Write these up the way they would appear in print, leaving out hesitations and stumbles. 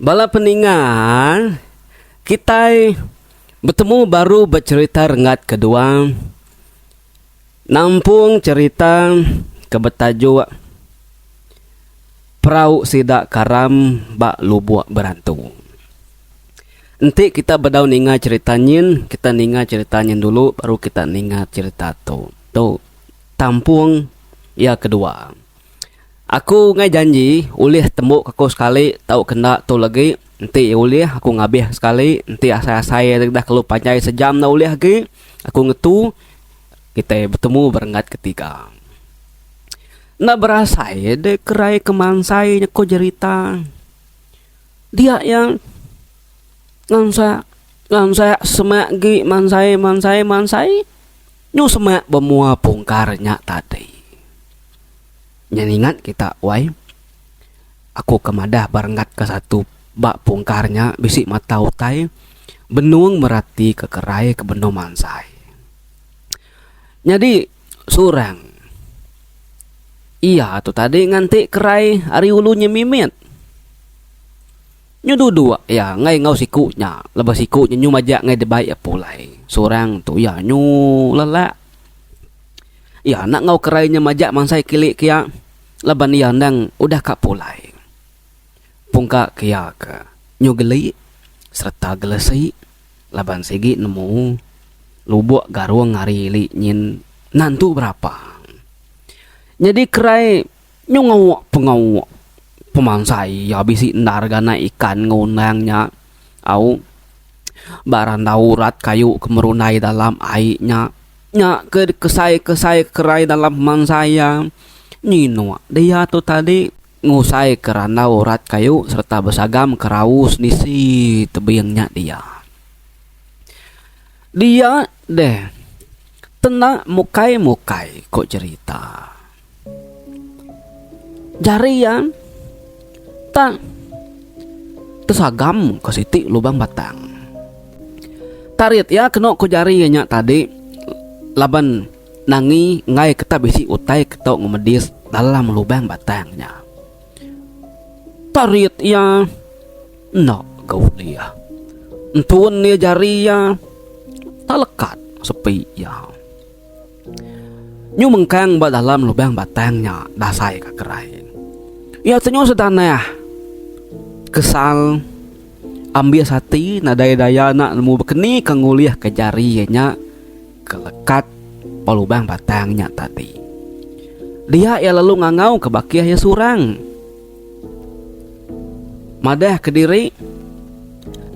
Bala peningan, kita bertemu baru bercerita rengat kedua. Nampung cerita ke betajuk Perahu Sidak Karam Bak Lubuak Berantung. Nanti kita bedau ninga ceritanya, kita ninga ceritanya dulu, baru kita ninga cerita tu. Tu tampung ya kedua. Aku ngai janji ulih tembuk aku sekali tahu kena tu lagi. Nanti ulih aku ngabih sekali. Nanti saya dah kalau panjai sejam na ulih lagi. Aku ngetu kita bertemu berengat ketiga. Nak berasa de kerai kemansai ko cerita. Dia yang ngansa semak gi mansai nyu semak bemua pungkarnya tadi. Nyaningat kita wai. Aku kemadah berengat ke satu bak pungkarnya bisik mata utai benung merati ke kerai ke beno mansai. Jadi surang iya tu tadi nganti kerai hari ulunya mimit. Nyu dua ya ngai ngau sikunya, lebih sikunya nyu majak ngai debai pulai. Surang tu ya nyu lelak. Ya nak ngau kerainya majak mansai kilik kia laban ia nang udah kak pulai. Pungka kia ke nyu geli serta gelesi laban segi nemu lubuk garuang ngari li nyin nantu berapa. Jadi kerai nyu ngawak pengawak pemansai ya bisi ndar gana ikan ngunangnya au baran daurat kayu kemerunai dalam airnya nya ke kesai kerai dalam mansaya Nino dia tu tadi ngusai kerana urat kayu serta besagam keraus disi tebingnya dia deh tenang mukai kok cerita jarian tak tersagam ke siti lubang batang tarit ya kena ko jarinya tadi laban nangi ngai kita bisi utai ketok ngomedis dalam lubang batangnya. Tarit ya nak kau dia. Entun dia jari ya tak lekat sepi ya. Nyu mengkang ba dalam lubang batangnya dasai ke kerai. Ya tenyo sedana kesal ambil sati nadai-daya nak nemu bekeni kenguliah ke jarinya kelekat palubang batangnya tadi. Dia ya lalu ngangau ke bakiah ya surang. Madah ke diri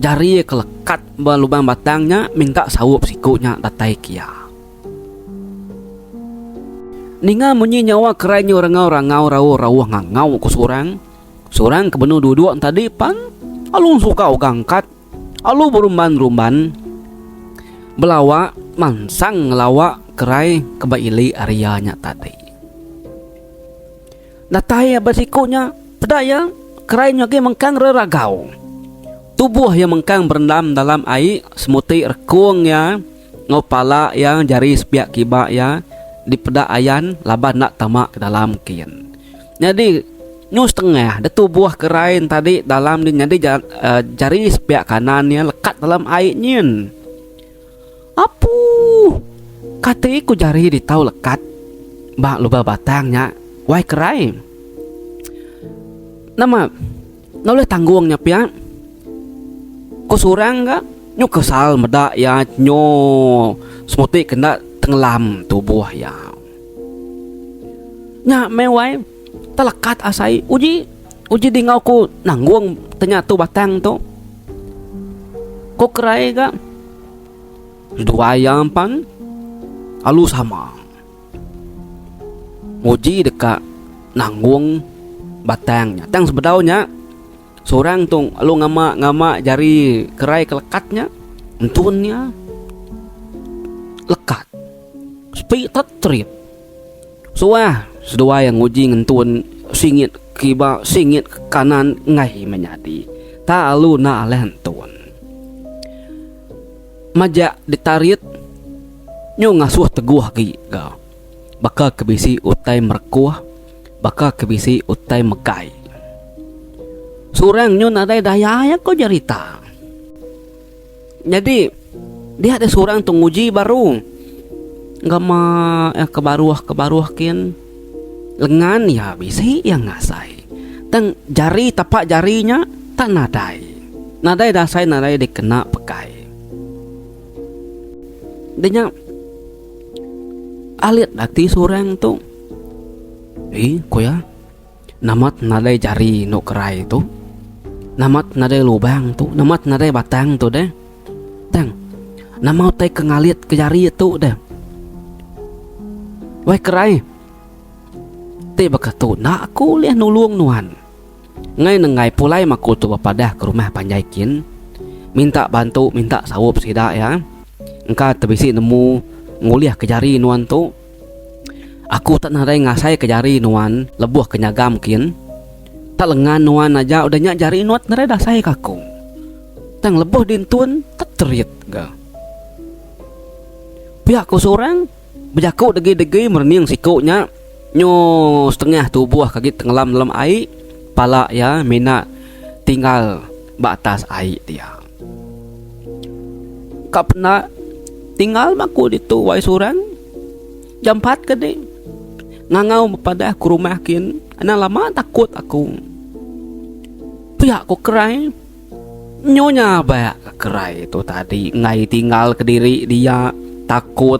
jari kelekat balubang batangnya minta sawup sikunya datai kia. Ninga munyi nyawa kerainya rangau rawuh ngangau ku surang. Surang kebenu duduk tadi pan alung suka gangkat alu berumban belawa mansang ngelawak kerai kebaili areanya tadi. Datai basikunya pedaya kerainya ke mengkang reragau. Tubuh yang mengkang berendam dalam air semuti rekung ya ngopala yang jari sepiak kiba ya di peda ayan laban nak tamak ke dalam kian. Jadi nyus tengah de tubuh kerai tadi dalam jadi jari sepiak kanannya lekat dalam airnya. Apu kati ku jari di tau lekat bak lubang batangnya wai kerai nama noleh tanggungnya pia ku surang ga nyu kesal meda ya nyo semuti kena tenggelam tubuh ya nya mewai telekat asai uji di ngau ku nanggung tanya tu batang tu ku kerai ga dua yang pan alu sama uji dekat nanggung batangnya tang sebedaunya seorang tung alu ngama jari kerai kelekatnya entunnya lekat sepi tetrit suah sedua yang uji ngentun singit kiba singit kanan ngai menyadi ta alu na alentun majak ditarit nyu ngasuh teguh gi ga baka kebisi utai merkuah baka kebisi utai mekai Surang nyo nadai daya ya ko jarita. Jadi dia ada surang tu nguji baru. Gama kebaruah kin lengan ya bisa yang ngasai. Tang jari tapak jarinya tak nadai. Nadai dasai nadai dikena pekai. Dia alit dati surang tu. Koya namat nadai jari no kerai tu. Namat nadai lubang tu, namat nadai batang tu deh. Tang, nama tay kengalit ke jari tu deh. Wai kerai. Te bakatu nak aku liah nulung nuan. Ngai pulai maku tu bapadah ke rumah panjaikin. Minta bantu, minta sawup sida ya. Engka terbisi nemu nguliah ke jari nuan tu. Aku tak nadai ngasai ke jari nuan, lebuh kenyagam kin. Tak lengan nuan aja udahnya jari nuat nere dasai kaku. Tang lebuh dintun tak terit ga. Pihak ku seorang bejaku degi merning sikunya nyo setengah tubuh kaki tenggelam dalam air. Pala ya mina tinggal batas air dia. Kap pernah tinggal maku ditu wai seorang jam 4 ke deh. Ngangau pada aku rumah kin. Ana lama takut aku. Pihak ku kerai nyonya banyak kerai itu tadi ngai tinggal ke diri dia takut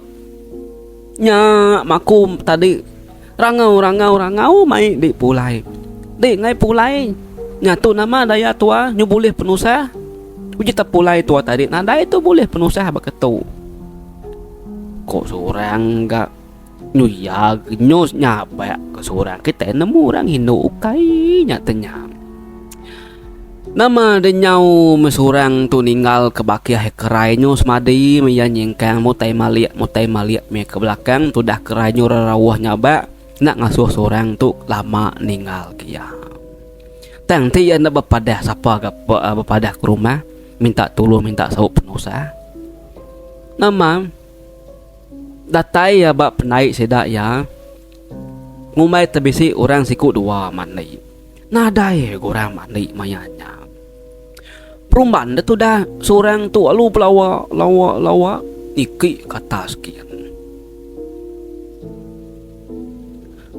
nya maku tadi rangau mai di pulai di ngai pulai nyatu nama daya tua nyu boleh penusah uji tak pulai tua tadi nada itu boleh penusah beketu kok seorang enggak nyu ya nyos nyaba ke seorang kita nemu orang Hindu ukai nyatanya. Nama denyau mesurang tu ninggal ke bakiah kerainya semadi meya nyengkang mutai maliak me ke belakang tu dah kerainya rarawah nyaba nak ngasuh seorang tu lama ninggal kia. Tang ti anda bepadah sapa bepadah ke rumah minta tolong minta sawup penusa. Nama datai ya bak penaik sedak ya. Ngumai terbisi orang siku dua mani. Nadai gorang mani mayanya. Perumban tu dah seorang tu alu lawa iki kata sekian.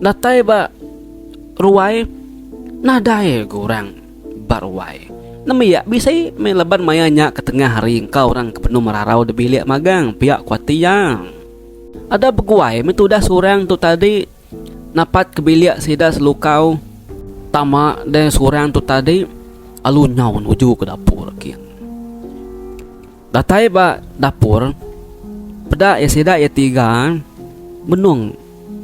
Datai ba ruai nadai gorang baruai. Namiya bisa meleban mayanya ke tengah hari engkau orang ke penuh merarau de bilik magang pihak kuatiyang. Ada beguai itu dah seorang tu tadi napat ke bilik sida selukau tama dan seorang tu tadi alu nyaun uju ke dapur kian. Datai ba dapur pada ya sida ya 3 benung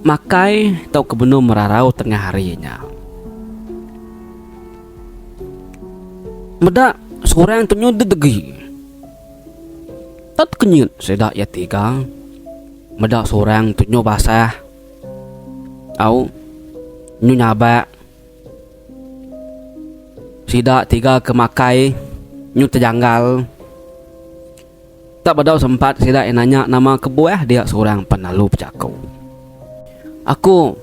makai tau ke benung merarau tengah harinya. Meda seorang tu nyu dedegi. Tat kenyut sida ya 3. Meda seorang tu nyu basah. Au nyu nyaba sida 3 kemakai nyu terjanggal. Tak badau sempat sida nanya nama kebuah dia seorang penalu pecaku. Aku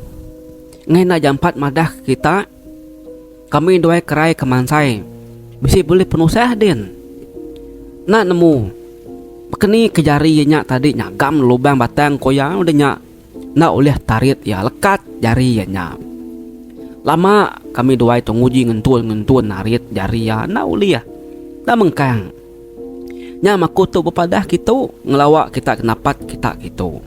ngena jam 4 madah kita kami dua kerai kemansai bisi boleh penusah din. Nak nemu keni kejari nya tadi nyagam lubang batang koyang udah nya nak oleh tarit ya lekat jari nya. Lama kami dua itu nguji ngentun narit jari ya nak uliah dah mengkang nya maku tu bepadah gitu ngelawak kita kenapat kita gitu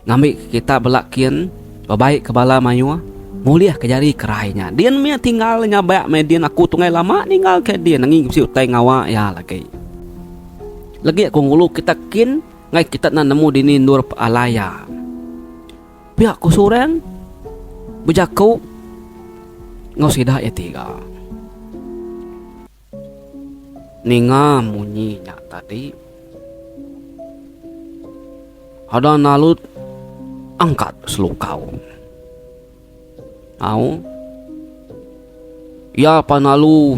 ngambil kita belakin baik kebala mayu muliah ke jari kerainya dia mia tinggal nyabak median aku tungai lama tinggal ke dia nangi si utai ngawa ya lagi aku ngulu kita kin ngai kita nak nemu dini nur alaya pihak kusuran bejaku ngau sida ya 3 ninga munyinya tadi ada nalut angkat selukau au ya panalu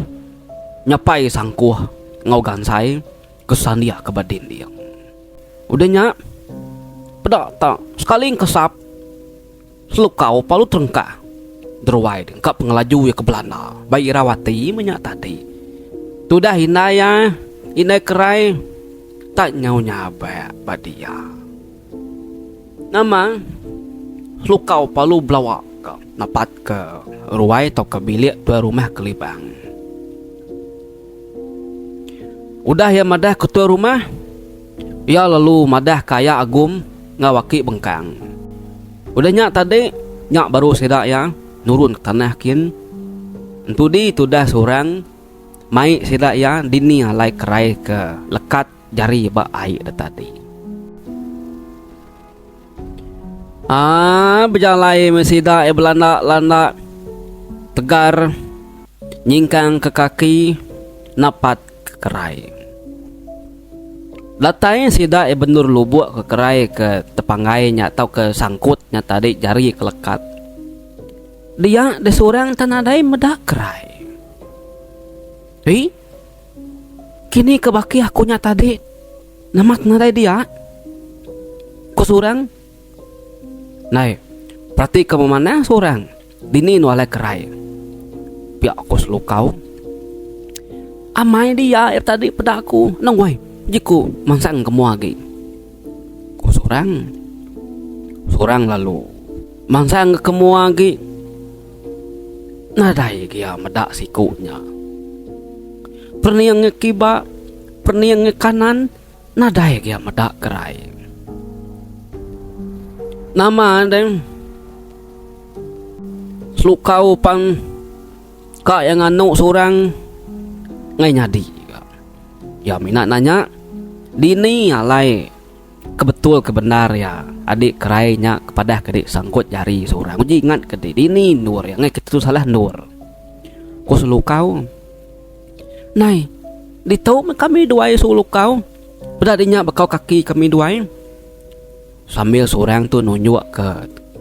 nyapai sangkuh ngau gansai kesan dia kebadin dia udahnya pedak tak sekali kesap selukau palu terengkah Derwai dengkap pengelaju ya ke Belanda. Bayi Irawati menyak tadi. Tudah hinaya, inai kerai tak nyaunya badia. Nama lukau palu belawak ke napat ke ruai atau ke bilik tua rumah kelibang. Udah ya madah ketua rumah. Ya lalu madah kaya agum ngawaki bengkang. Udah nyak tadi nyak baru sedak ya nurun ke tanah kin. Entu di tudah seorang mai sedak ya dini alai kerai ke lekat jari ba air tadi. Berjalai mesida belanda tegar nyingkang ke kaki napat ke kerai. Latai sida benur lubuk ke kerai ke tepanggainya atau ke sangkutnya tadi jari kelekat. Dia de seorang tanadai medak kerai. Kini kebaki akunya tadi. Namat nadai dia. Ku seorang. Nai, berarti kamu mana seorang? Dini nualai kerai. Pihak aku selukau. Amai dia tadi pedaku. Nangwai. Jiku mangsang kamu lagi. Ku seorang lalu mangsang kamu lagi. Nadai dia medak sikunya. Perniang kiba, perniang kanan, nadai dia medak kerai. Nama deng selukau pang kak yang anu seorang ngai nyadi. Ya minat nanya dini alai kebetul kebenar ya adik kerainya kepada kedik sangkut jari seorang. Uji ingat kedik dini nur yang itu salah nur. Ku selukau. Nai, ditau kami duai selukau. Beradinya bakau kaki kami duai. Sambil seorang tu nunjuk ke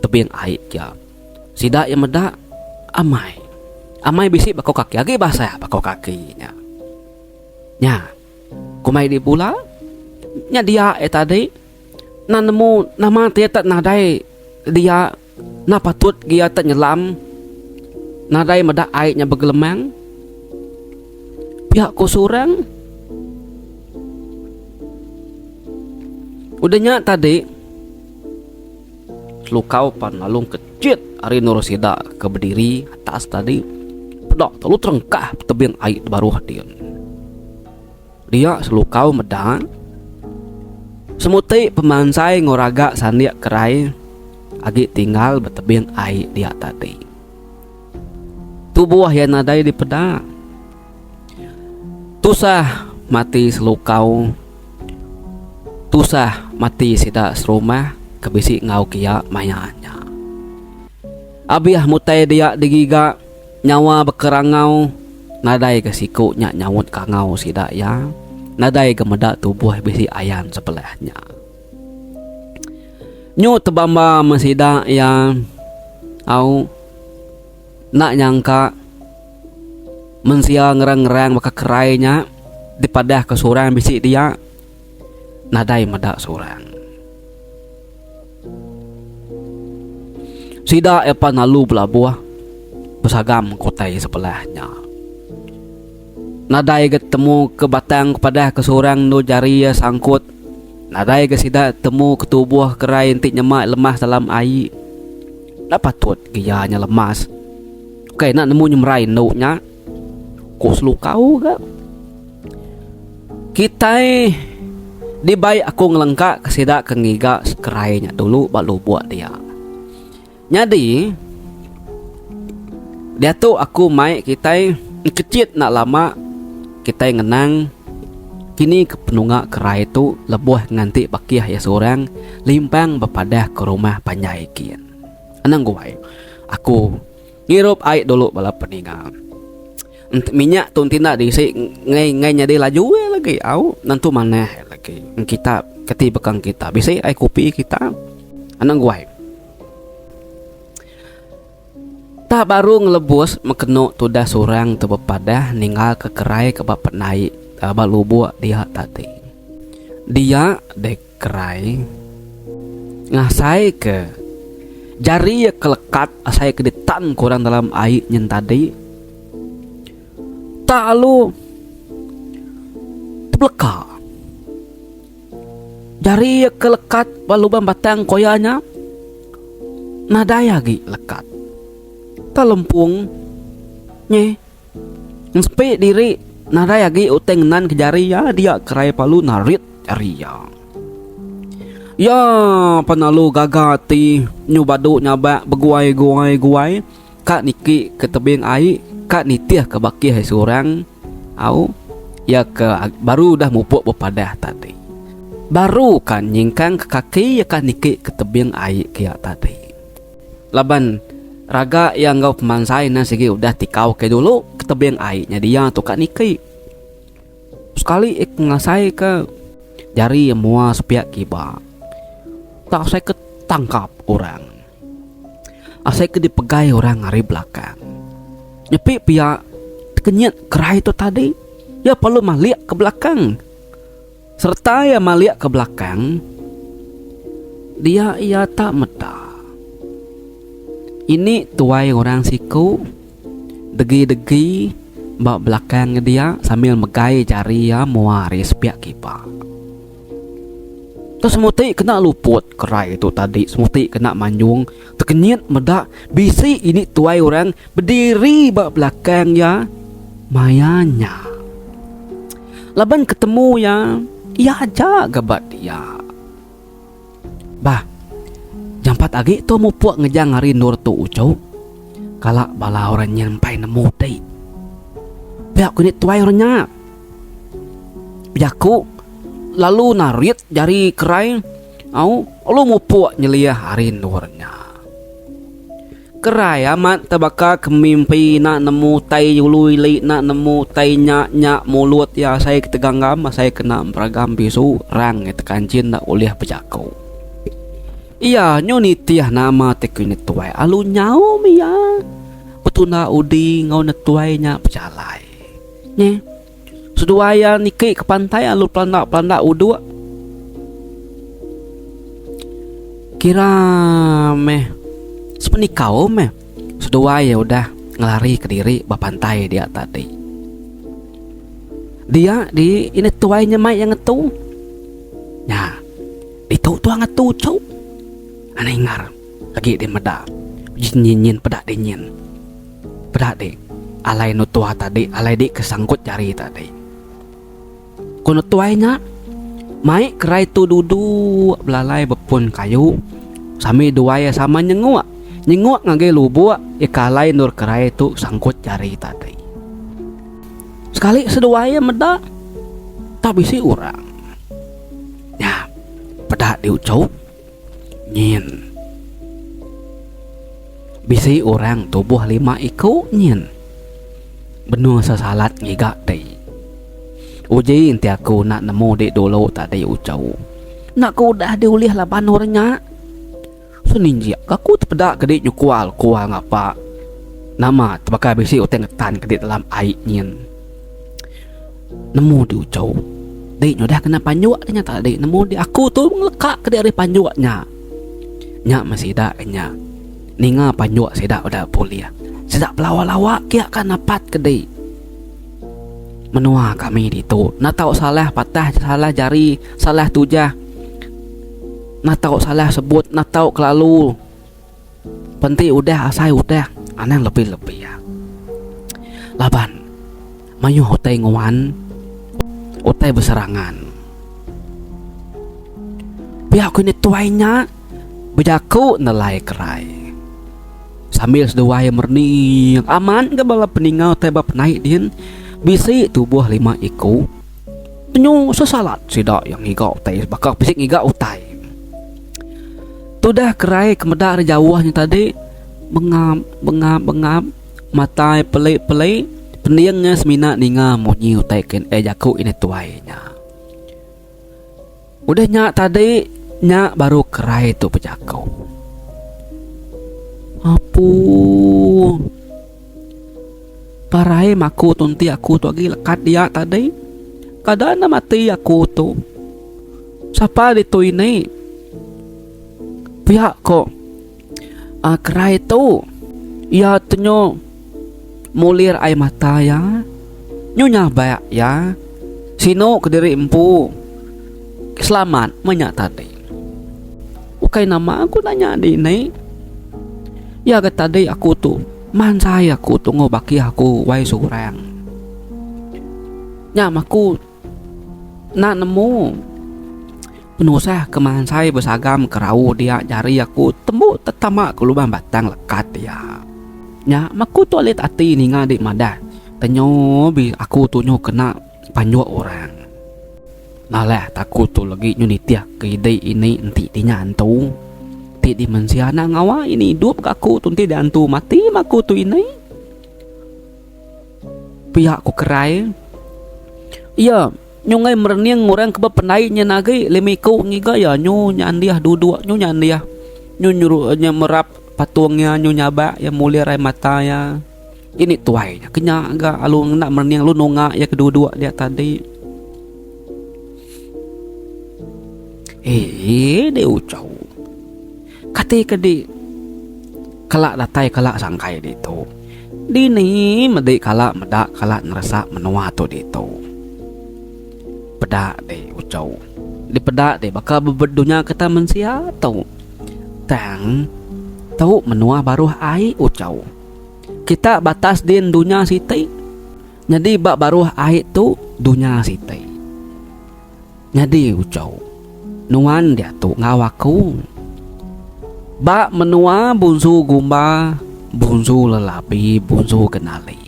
tebing air ya. Sidak yang medak amai. Amai bisik bakau kaki. Lagi bahasa bakau kakinya. Nya. Kumai di pula nya dia tadi na nemu nama dia tak nadai dia na patut dia tak nyelam nadai medak airnya bergelemang pihak ku surang udahnya tadi selukau panalung kecil hari nurusida ke berdiri atas tadi pedak terlalu terengkah tebing air baru dia. Dia selukau medang semuti pemansai ngoraga sandiak kerai agi tinggal betebing air dia tadi. Tubuh yang nadai di peda. Tusah mati selukau. Tusah mati sida serumah kebisi ngau kia mayanya. Abiah mutai dia digiga nyawa bekerangau nadai ke siku nyawut kangau sida ya. Nadai kemedak tubuh bisi ayan sebelahnya. Nyu tebamba mesida ya au nak nyangka mensia ngerang-ngerang maka kerainya dipadah ke surang bisi dia nadai medak surang. Sida epa nalu belabuah besagam kotai sebelahnya. Nadai ketemu ke batang kepada ke seorang no jari sangkut. Nadai ke sida temu ke tubuh kerai intik nyemak lemas dalam air. Dapat tut gianya lemas. Oke nak nemu nyemrai no nya. Ku selukau ke. Kitai di baik aku ngelengkak ke sida ke ngiga kerainya dulu baru buat dia. Jadi dia tu aku mai kitai kecil nak lama kita ngenang kini kepenunga kerai itu lebuh nganti bakiah ya seorang limpang bepadah ke rumah panjai kian. Anang gue aku ngirup air dulu bala peninggal. Minyak tu tidak diisi ngai nyadi laju lagi au nantu mana lagi kita keti bekang kita bisa air kopi kita. Anang gue tak baru ngelebus mekeno tudah surang tebepadah ninggal ke kerai ke bapak naik balubuk dia tadi. Dia dek kerai ngasai ke Jari ya kelekat asai kedetan kurang dalam air nyen tadi. Tak lalu tebleka. Jari ya kelekat balubang batang koyanya. Nadaya gi lekat. Tak lempung nye. Sepi diri nadaya gi uteng nan ke jari ya dia kerai palu narit jari ya. Ya panalu gagati nyubadu nyaba beguai-guai kak niki ke tebing air kak nitiah ke baki hai surang au ya ke baru dah mupuk bepadah tadi baru kan nyingkang ke kaki ya kak niki ke tebing air kia tadi laban raga yang ngau pemansai na segi udah tikau ke dulu ke tebing airnya dia tu kak niki sekali ngasai ke jari mua sepiak kiba tak saya ketangkap orang. Saya ke dipegai orang ngari belakang. Nyepi pihak kenyat kerai itu tadi. Ya perlu maliak ke belakang. Serta ya maliak ke belakang. Dia ia tak meda. Ini tuai orang siku. Degi-degi bak belakang dia sambil megai jari ya muaris pihak kipa. Terus semuti kena luput kerai itu tadi. Semuti kena manjung. Terkenyit medak. Bisi ini tuai orang berdiri bak belakang ya. Mayanya. Laban ketemu ya. Ia aja gabat dia. Bah. Jampat agi tu mupuak ngejang hari nur tu ucau. Kalak bala orang nyampai nemu day. Biak ku ni tuai orangnya. Biakku. Lalu narit jari kerai au lu mupuak nyeliah hari nurnya kerai amat tabaka kemimpi nak nemu tai ului li nak nemu tai nyak mulut ya saya keteganggam saya kena beragam bisu rang tekan cin nak uliah pejako iya nyoni tiah nama tekuni tuai alu nyau mia betuna udi ngau netuai nyak pejalai nye Seduaya niki ke pantai alu pelanda udu. Kira meh sepenikau meh. Seduaya udah ngelari ke diri bapantai dia tadi. Dia di ini tuainya mai yang ngetu. Ya, itu tuang ngetu cau. Aneh ngar lagi di meda. Nyin pedak dinyin. Pedak di alai nu tua tadi, alai di kesangkut jari tadi. Kono tuainya mai kerai tu dudu belalai bepun kayu sami duaya sama nyenguak ngage lubuk ikalai nur kerai tu sangkut jari tadi sekali seduaya meda tak bisi orang ya pedak diucau nyin bisi orang tubuh 5 iku nyin benua sesalat ngigak deh uji inti aku nak nemu dek dulu tak ada ucau. Nak ku dah diulih lah banornya. Seninjak aku terpedak ke dek nyukual kuah ngapa. Nama terbakar bisi utang ketan ke dek dalam air nyen. Nemu di ucau. Dek nyodah kena panjuak nya tak dek nemu di aku tu ngelekak ke dek dari panjuaknya. Nyak masih dak nya. Ninga panjuak sedak udah boleh. Sedak pelawak-lawak kia kan napat ke dek. Menua kami itu nak tahu salah patah salah jari salah tujah nak tahu salah sebut nak tahu kelalu penting udah asai udah aneh lebih ya laban mayu hotai nguan hotai berserangan biar aku ini tuainya bejaku nelai kerai sambil seduai merni aman ke bala peninggal tebab naik din bisi tubuh 5 iku penyu sesalat sidak yang ngigau utai bakal bisik ngigau utai tudah kerai kemedak jauhnya tadi bengap matai pelai pendiangnya semina ninga munyi utai ken jaku ini tuainya udah nyak tadi nyak baru kerai tu pejakau apu parai maku tunti aku tu lagi lekat dia tadi kadang mati aku tu siapa di tu ini pihak kok Kerai tu ya tenyo mulir air mata ya. Nyonya bayak ya. Sino kediri empu. Selamat menyak tadi. Ukai nama aku nanya di ni. Ya ke tadi aku tu man saya aku tu ngobaki aku wai surang. Nyam aku nak nemu penusah keman saya bersagam kerau dia jari aku temu tetamak ke lubang batang lekat dia. Nya maku tu alit ati ni ngadik madah. Tanyo bi aku tu nyo kena panjua orang. Nalah takut tu lagi nyo nitiak ke ide ini enti dinyantu. Ti di mensia na ngawa ini hidup ke aku tu enti diantu mati maku tu ini. Pihak ku kerai. Ya, nyo ngai merniang orang keba penainya nagi lemiku ngiga ya nyo nyandiah duduk nyo nyandiah. Nyo nyuruh merap patungnya nyo nyaba ya mulia rai mata ya. Ini tuainya kenya agak alung nak merniang lu nonga ya kedua-dua dia tadi. Dia ucau. Kati kedi kalak datai kalak sangkai dito. Dini medi kalak medak kalak ngerasa menua tu dito. Pedak deh ucau. Di pedak deh bakal beberdunya kata mensia tau. Tang tau menua baru ai ucau. Kita batas din dunia siti. Jadi bak baru ai tu dunia siti. Jadi ucau. Nuan dia tu ngawaku. Bak menua bunsu gumba, bunsu lelapi, bunsu kenali.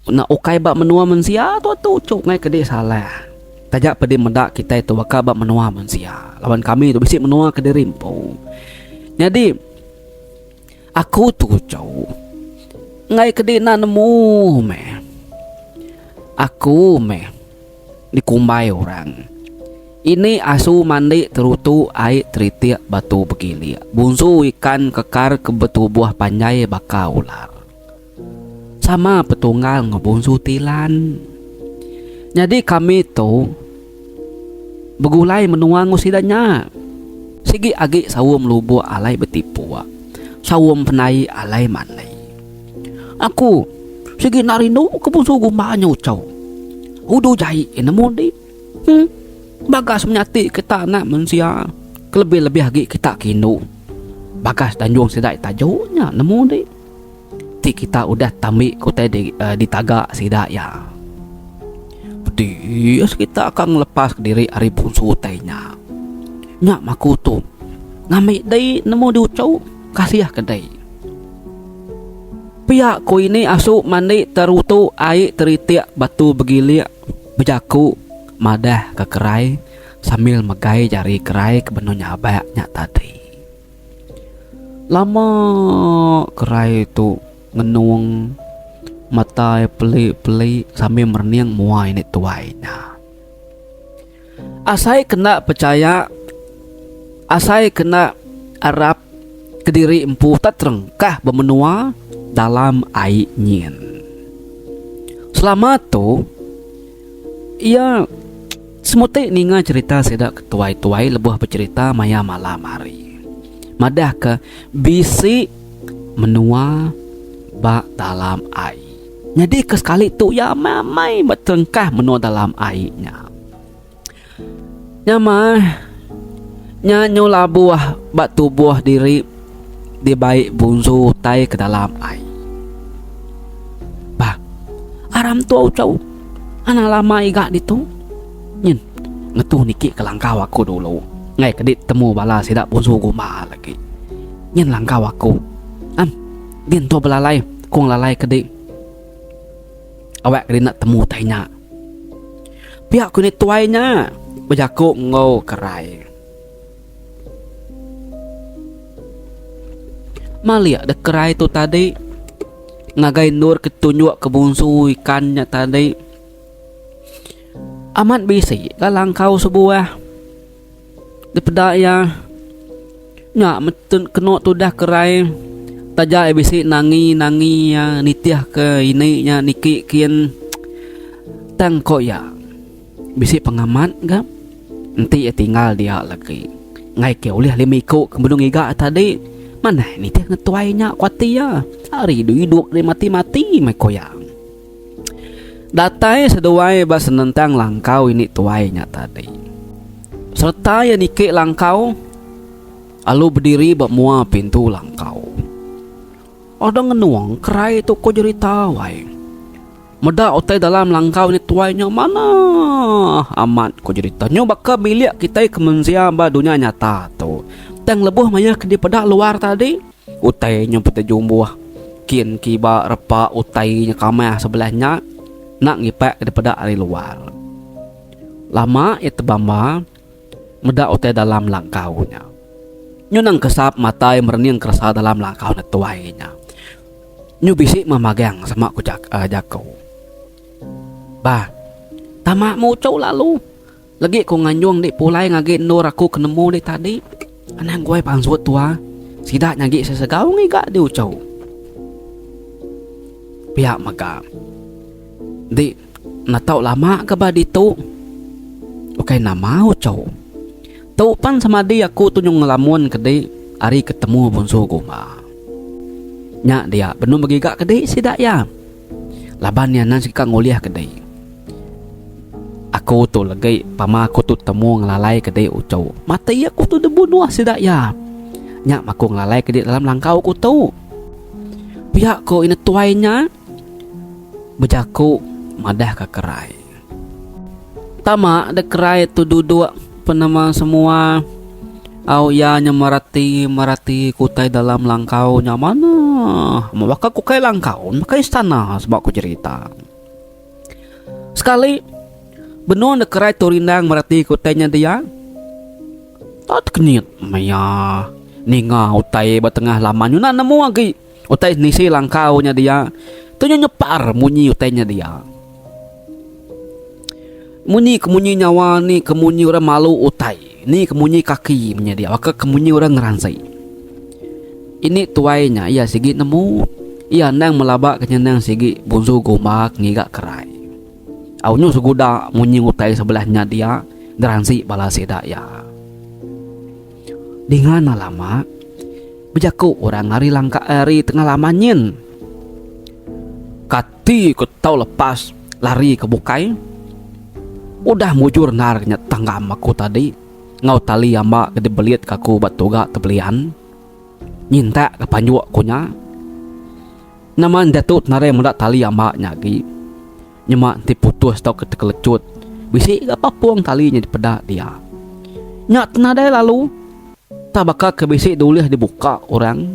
Nak ukai bak menua mensia tu cuk ngai kede salah. Tajak pedi medak kita itu bakal bak menua mensia. Lawan kami tu bisik menua kede rimpo. Jadi aku tu cuk ngai kede na nemu me. Aku me dikumbai orang. Ini asu mandi terutu air teritiak batu begili. Bunsu ikan kekar ke betu buah panjai baka ular. Sama petunggal ngebunsu tilan. Jadi kami tu begulai menuang usidanya. Sigi agi sawum lubu alai betipu. Sawum penai alai manai. Aku sigi narinu ke bunsu gumbanya ucau. Udu jai nemu di. Bagas menyati kita nak mensia. Kelebih-lebih lagi kita kinu. Bagas danjung sidai tajuknya nemu di. Ti kita udah tamik kutai di tagak sidak ya. Pedis kita akan lepas diri ari bunsu tainya. Nyak maku tu ngamik dai nemu di ucau kasiah kedai. Pihak ku ini asuk mandi terutu air teritiak batu begilik bejaku madah ke kerai sambil megai jari kerai ke benunya abaknya tadi. Lama kerai itu ngenung mata peli-peli sambil merniang muai ini tuainya. Asai kena percaya, asai kena arap kediri empu tak terengkah bermenua dalam air nyin. Selama tu ia semutik ninga cerita sedak ketuai-tuai lebuh bercerita maya malam hari. Madah ke bisi menua bak dalam air. Jadi ke sekali tu ya mamai bertengkah menua dalam airnya. Nyama nyanyo labuah bak tubuh diri di baik bunsu tai ke dalam air. Bah, aram tu ucau. Ana lama igak ditu. Nyin, ngetu niki ke langkau aku dulu. Ngai kedit temu bala sidak bunsu guma lagi. Nyin langkau aku. Din tu belalai, kong lalai kedit. Awak kedit nak temu tainya. Pihak ku ni tuainya berjakuk ngau kerai. Malia de kerai tu tadi ngagai nur ketunjuk ke bunsu ikannya tadi. Amat bisi galang kau sebuah di pedaya nyak metun kena tu dah kerai taja bisi nangi ya nitiah ke ini nya niki kian tangko ya bisi pengamat gam nanti ya tinggal dia lagi Ngai kêu liah limiko kembudung iga tadi. Mana ni teh ngetuainya kuatia. Hari duduk di mati-mati mai koyang. Datai seduai bas nentang langkau ini tuainya tadi. Serta ya nike langkau. Alu berdiri bak pintu langkau. Ada ngenuang kerai tu ko jadi tawai. Meda otai dalam langkau ni tuainya mana amat ko jadi tanya baka bilik kita kemensia ba dunia nyata tu. Tang lebuh maya ke pada luar tadi. Utai nyempet jumbuh. Kian kiba repa utai nya kamah sebelahnya. Nak ngipek daripada dari luar. Lama itu bamba meda otai dalam langkaunya. Nyunang kesap mata yang merning kerasa dalam langkau netuainya. Nyu bisik memagang sama aku jakau. Bah, tamak mau cau lalu. Lagi ko nganyong di pulai ngagi nur aku kenemu di tadi. Anang gue pansut tua. Sidak nyagi sesegau ngiga di ucau. Pihak maga. Di, natau lama ke ba dito? Okay nama ucau. Tau pan sama dia aku tuh nyung ngelamun kede ari ketemu bunso guma. Nya dia benum bagigak kede sidak ya. Laban ya nan sikak nguliah kede. Aku tuh lagi pama aku tuh temu ngelalai kede ucau. Mata iya aku tuh debunuh sidak ya. Nya aku ngelalai kede dalam langkau aku tuh. Pihak ko ini tuainya. Bejaku madah ke kerai. Tama ada kerai tu duduk penama semua. Au ya nya marati kutai dalam langkau nya mana. Maka kukai langkau, maka istana sebab ku cerita. Sekali benon ada kerai tu rindang marati kutainya dia. Tak kenyit maya. Ninga utai batengah laman yuna nemu lagi. Utai nisi langkau nya dia. Tu nyepar munyi utainya dia. Munyi kemunyi nyawa ni kemunyi orang malu utai. Ni kemunyi kaki punya dia. Maka kemunyi orang ngeransai. Ini tuainya ia sigi nemu. Ia nang melabak kenyenang sigi bunsu gomak ngigak kerai. Aunyu seguda munyi utai sebelahnya dia. Geransi balas sedak ya. Dengan lama bejaku orang hari langkah hari tengah lamanyin. Kati ku tau lepas lari ke bukai. Udah mujur narnya tanggam aku tadi. Ngau tali amba gede beliat kaku batuga tebelian. Nyinta ke panjuak kunya. Naman datut nare muda tali amba nyagi. Nyemak tiputus tau ketekelecut. Bisi apa puang talinya di pedak dia. Nyak tenadai lalu. Tak bakal kebisi dulih dibuka orang.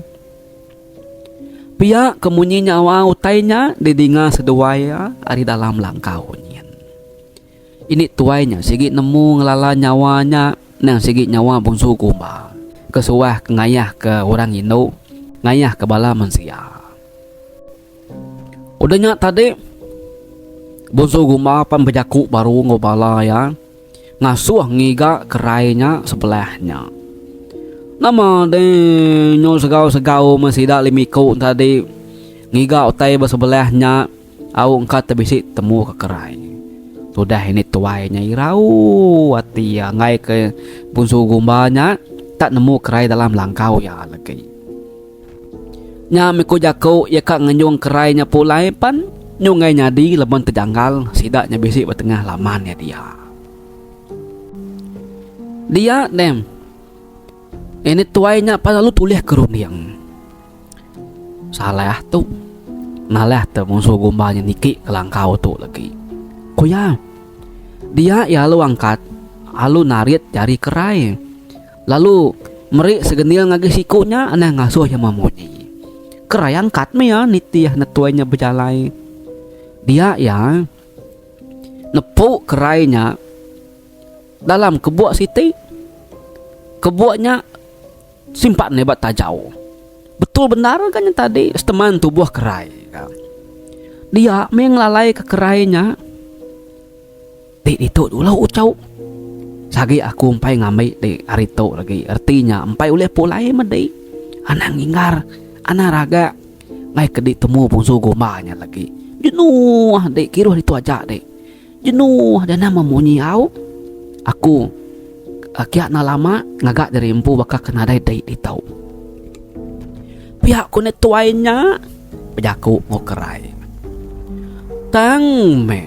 Pihak kemunyi nyawa utainya didinga seduaya ari dalam langkau. Ini tuainya sigi nemu ngelala nyawanya nang sigi nyawa bungsu gumba. Kesuah ngayah ke orang Indo, ngayah ke bala manusia. Udahnya tadi bungsu gumba pan bejaku baru ngobala ya. Ngasuh ngiga kerainya sebelahnya. Nama deh nyo segau masih dak limiko tadi ngiga utai sebelahnya au engkat tabisi temu ke kerai. Sudah ini tuainya irau hati ya ngai ke bunsu gumbanya tak nemu kerai dalam langkau ya lagi. Nya miku jako ya kak ngenyong kerainya pulai pan nyungai nyadi leban terjanggal sidaknya bisi bertengah laman ya dia. Dia dem. Ini tuainya pas lalu tulis keruniang. Salah tu. Nalah tu bunsu gumbanya niki ke langkau tu lagi. Koya dia ya lu angkat lalu narit cari kerai lalu merik segenil ngagi sikunya aneh ngasuh yang memunyi kerai angkat me ya nitiah netuainya berjalai dia ya nepuk kerainya dalam kebuak siti kebuaknya simpan nebat tajau betul benar kan yang tadi seteman tubuh kerai dia mengelalai ke kerainya. Di itu dulu ucau. Sagi aku empai ngamai di hari itu lagi. Artinya empai oleh pulai mendai. Anak ngingar, anak raga. Ngai ke temu bungsu gomanya lagi. Jenuh dek kiruh itu aja dek. Jenuh dan nama munyi au. Aku Akia na lama ngagak dari empu baka kena dai di tau. Pihak ku netuainya bejaku ngokerai. Tang me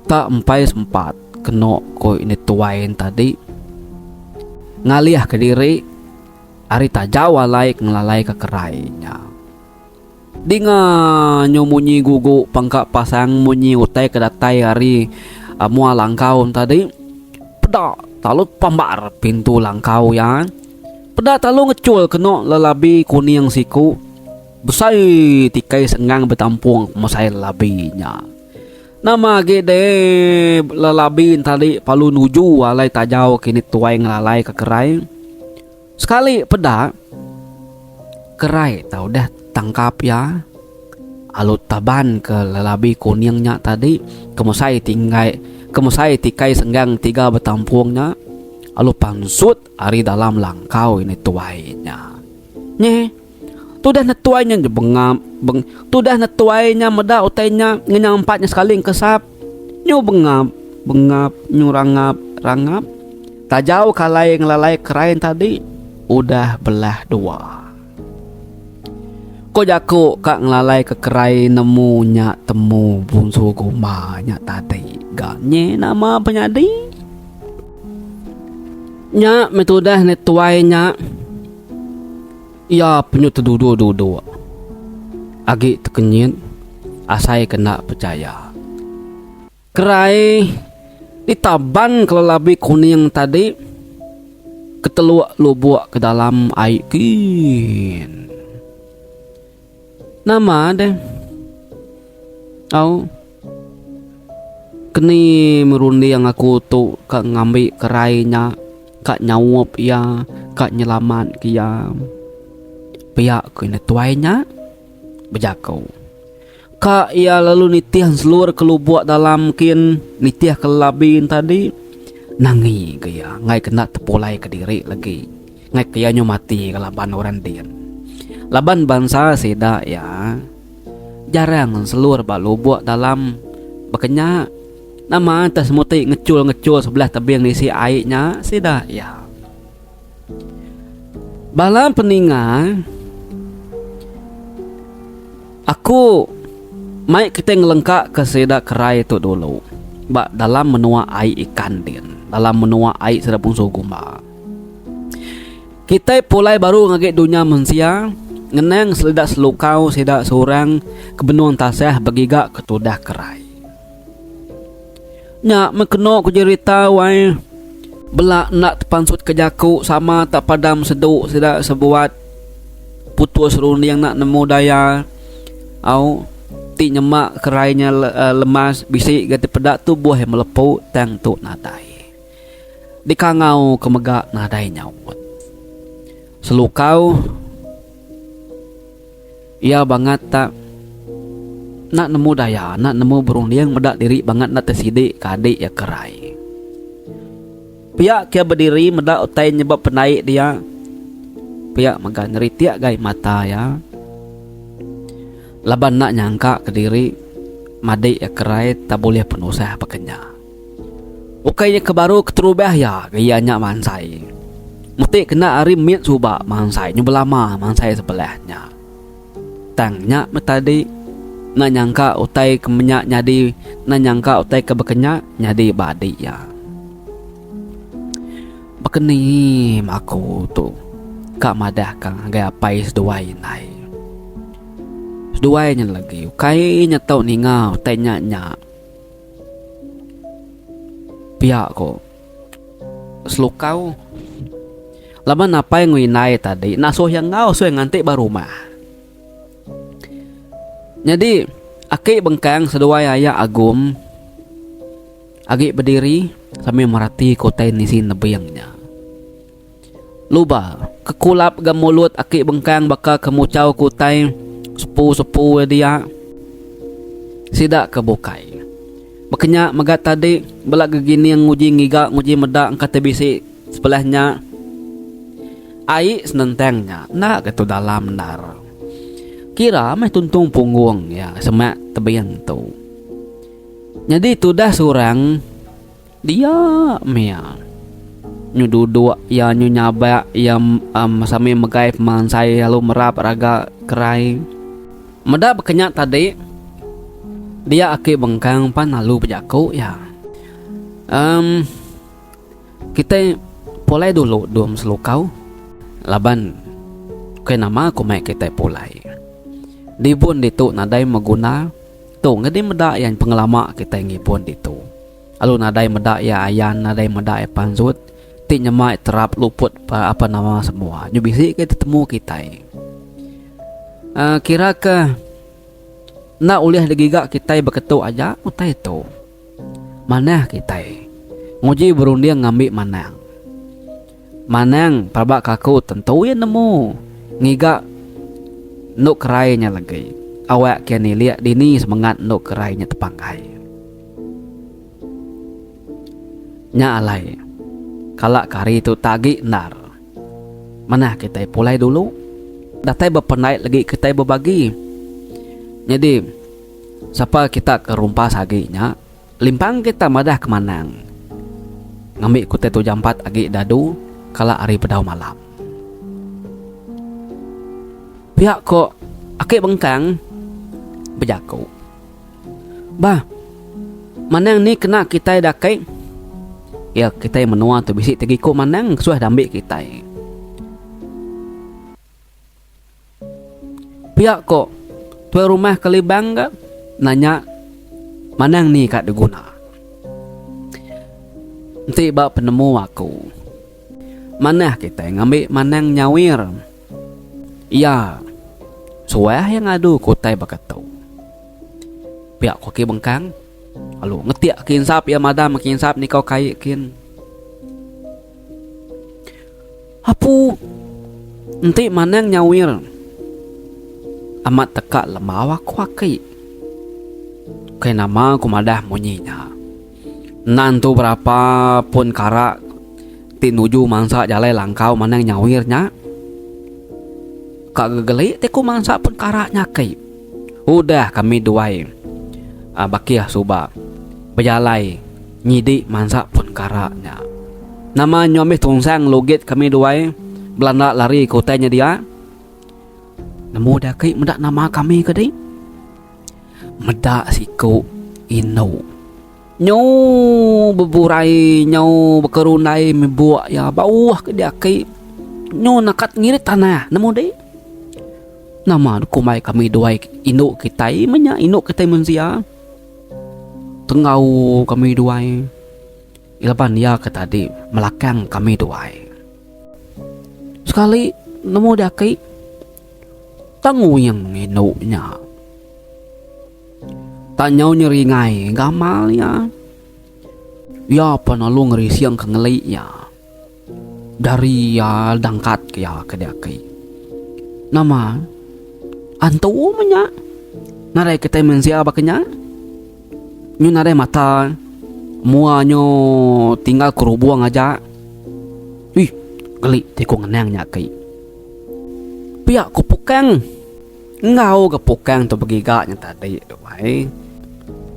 tak empai sempat kena ko netuain tadi. Ngaliah ke diri ari tajawa laik ngelalai ke kerainya. Dinga nyomunyi gugu pangka pasang munyi utai kedatai hari mua langkau tadi. Peda talut pambar pintu langkau ya. Peda talu ngecul kena lelabi kuning siku. Besai tikai senggang betampung masai lelabinya. Nama gede lelabi tadi palu nuju walai tajau kini tuai ngelalai ke kerai. Sekali peda kerai tau dah tangkap ya. Alut taban ke lelabi kuningnya tadi. Kemusai tikai senggang tiga betampungnya. Alu pansut ari dalam langkau ini tuainya. Nye, tu dah netuainya bengap, tu dah netuainya meda utainya ngenyampatnya sekali kesap. Nyu bengap, nyu rangap. Tajau kalai ngelalai kerain tadi udah belah dua. Ko jaku kak ngelalai ke kerai nemunya temu bungsu gumanya tadi. Gaknya nama penyadi. Nya metodah netuainya. Ya penyu terdudu. Agi tekenyit asai kena percaya. Kerai ditaban kelelabi kuning tadi keteluak lubuk ke dalam air kin. Nama deh. Au keni merundi yang aku tu kak ngambil kerainya. Kak nyawap ya, kak nyelamat kia. Pihak kena tuainya berjakau. Kak ia lalu nitiah seluruh kelubuk dalam kin nitiah kelabin tadi. Nangi kaya ngai kena tepulai ke diri lagi. Ngai kaya nyo mati ke laban orang dian. Laban bangsa seda ya. Jarang seluruh balubuk dalam bakanya. Nama atas muti ngecul sebelah tebing isi airnya seda ya. Balam peninga aku mai kita ngelengkak ke seda kerai itu dulu. Bak dalam menua air ikan din, dalam menua air sedap bungsu gumba. Kita pulai baru ngagek dunia manusia. Ngeneng seledak selukau sedak seorang kebenuan tasah bagiga ketudah kerai. Nya mekeno ku cerita wai belak nak tepansut ke jaku sama tak padam seduk sedak sebuat putus rundi yang nak nemu daya au ti nyemak kerainya lemas bisik gati pedak tu buah yang melepuh tang tu nadai dikangau kemegak nadai nyawut selukau ia banget tak nak nemu daya, nak nemu burung liang medak diri banget nak tersidik ke adik ya kerai. Pihak kia berdiri medak utai nyebab penaik dia. Pihak megah nyeritiak gai mata ya. Laban nak nyangka ke diri madik ya kerai tak boleh penusah pakenya. Ukainya kebaru keterubah ya gayanya mansai. Mutik kena hari mit subak mansai nyubelama mansai sebelahnya. Tangnya metadi na nyangka utai kemenyak nyadi na nyangka utai kebekenyak nyadi badi ya. Bakeni aku tu kak madah kang gaya pai seduai nai. Seduainya lagi ukai nyatau ninga utai nyak pihak ko selukau laban apa yang ngai tadi nasuh yang ngau so yang ngantik baru mah. Jadi aki bengkang seduai ayah agum agi berdiri sambil merhati kota nisi nebeyangnya. Luba kekulap gam mulut aki bengkang baka kemucau kutai sepu dia sidak kebukai. Makanya magat tadi belak gegini yang nguji ngiga nguji medak angkat bisi sebelahnya ai senentengnya nak ketu dalam nar. Kira mah tuntung punggung ya semak tebeyang tu. Jadi tu dah seorang dia mea Nyu duduk ya nyu nyaba ya sambil megai pemansai lalu merap raga kerai. Meda berkenyak tadi dia aki bengkang pan lalu berjaku ya. Kita polai dulu dua selukau laban ke nama aku mai kita polai. Di pun ditu nadai maguna tu ngedi meda yang pengelama kita ngipun ditu. Lalu nadai meda ya ayan nadai meda ya panzut ti nyemai terap luput apa nama semua. Nyubisi kita temu kita. Kira ke nak uliah digigak kita beketu aja utai itu. Mana kita nguji berunding ngambil manang. Manang prabak kaku tentu ya nemu ngigak nuk kerainya lagi. Awak kini lihat dini semangat nuk kerainya tepangkai. Nya alai kalak kari itu tagi nar. Mana kita pulai dulu. Datai berpenait lagi kita berbagi. Jadi siapa kita ke rumah saginya limpang kita madah kemanang. Ngambil kita tu jam 4 agi dadu kala hari pedau malam. Pihak kok akik bengkang berjaku. Bah, manang ni kena kita dakai. Ya kita menua tu bisik tegi ko manang suah dambik kita. Pihak kok tuan rumah kelibang ke nanya manang ni kat diguna. Nanti bak penemu aku. Mana kita ngambil manang nyawir. Ya, suah yang adu kutai bakatau. Pihak koki bengkang. Lalu ngetiak kinsap ya madam kinsap ni kau kaya kin. Apu nanti manang nyawir. Amat tekak lemah aku akai. Kaya nama aku madah munyinya. Nantu berapa pun karak tinuju mangsa jalai langkau manang nyawirnya. Kak gegelik teku mangsa pun karaknya kai. Udah kami duai. Bakiah suba berjalai nyidik mangsa pun karaknya. Nama nyomih tungsang logit kami duai. Belanda lari kotanya dia. Nemu dah kai medak nama kami ke dai? Medak siku ino. Nyo beburai nyo bekerunai membuat ya bawah ke dia kai. Nyo nakat ngirit tanah nemu dai. Nama kumai kami duai induk kita menya induk kita manusia. Tengau kami duai. Ilapan dia ke tadi melakang kami duai. Sekali nemu dah kai tangu yang induknya. Tanyau nyeringai gamal ya. Ya penolong risiang kengelik ya. Dari ya dangkat ke ya ke dia kai. Nama antu menya. Narai kita mensia bakanya. Nyu narai mata. Muanyo tinggal kerubuang aja. Ih, gelik teko ngenangnya kai. Pihak kupukang. Ngau ke pukang tu begigaknya tadi doai.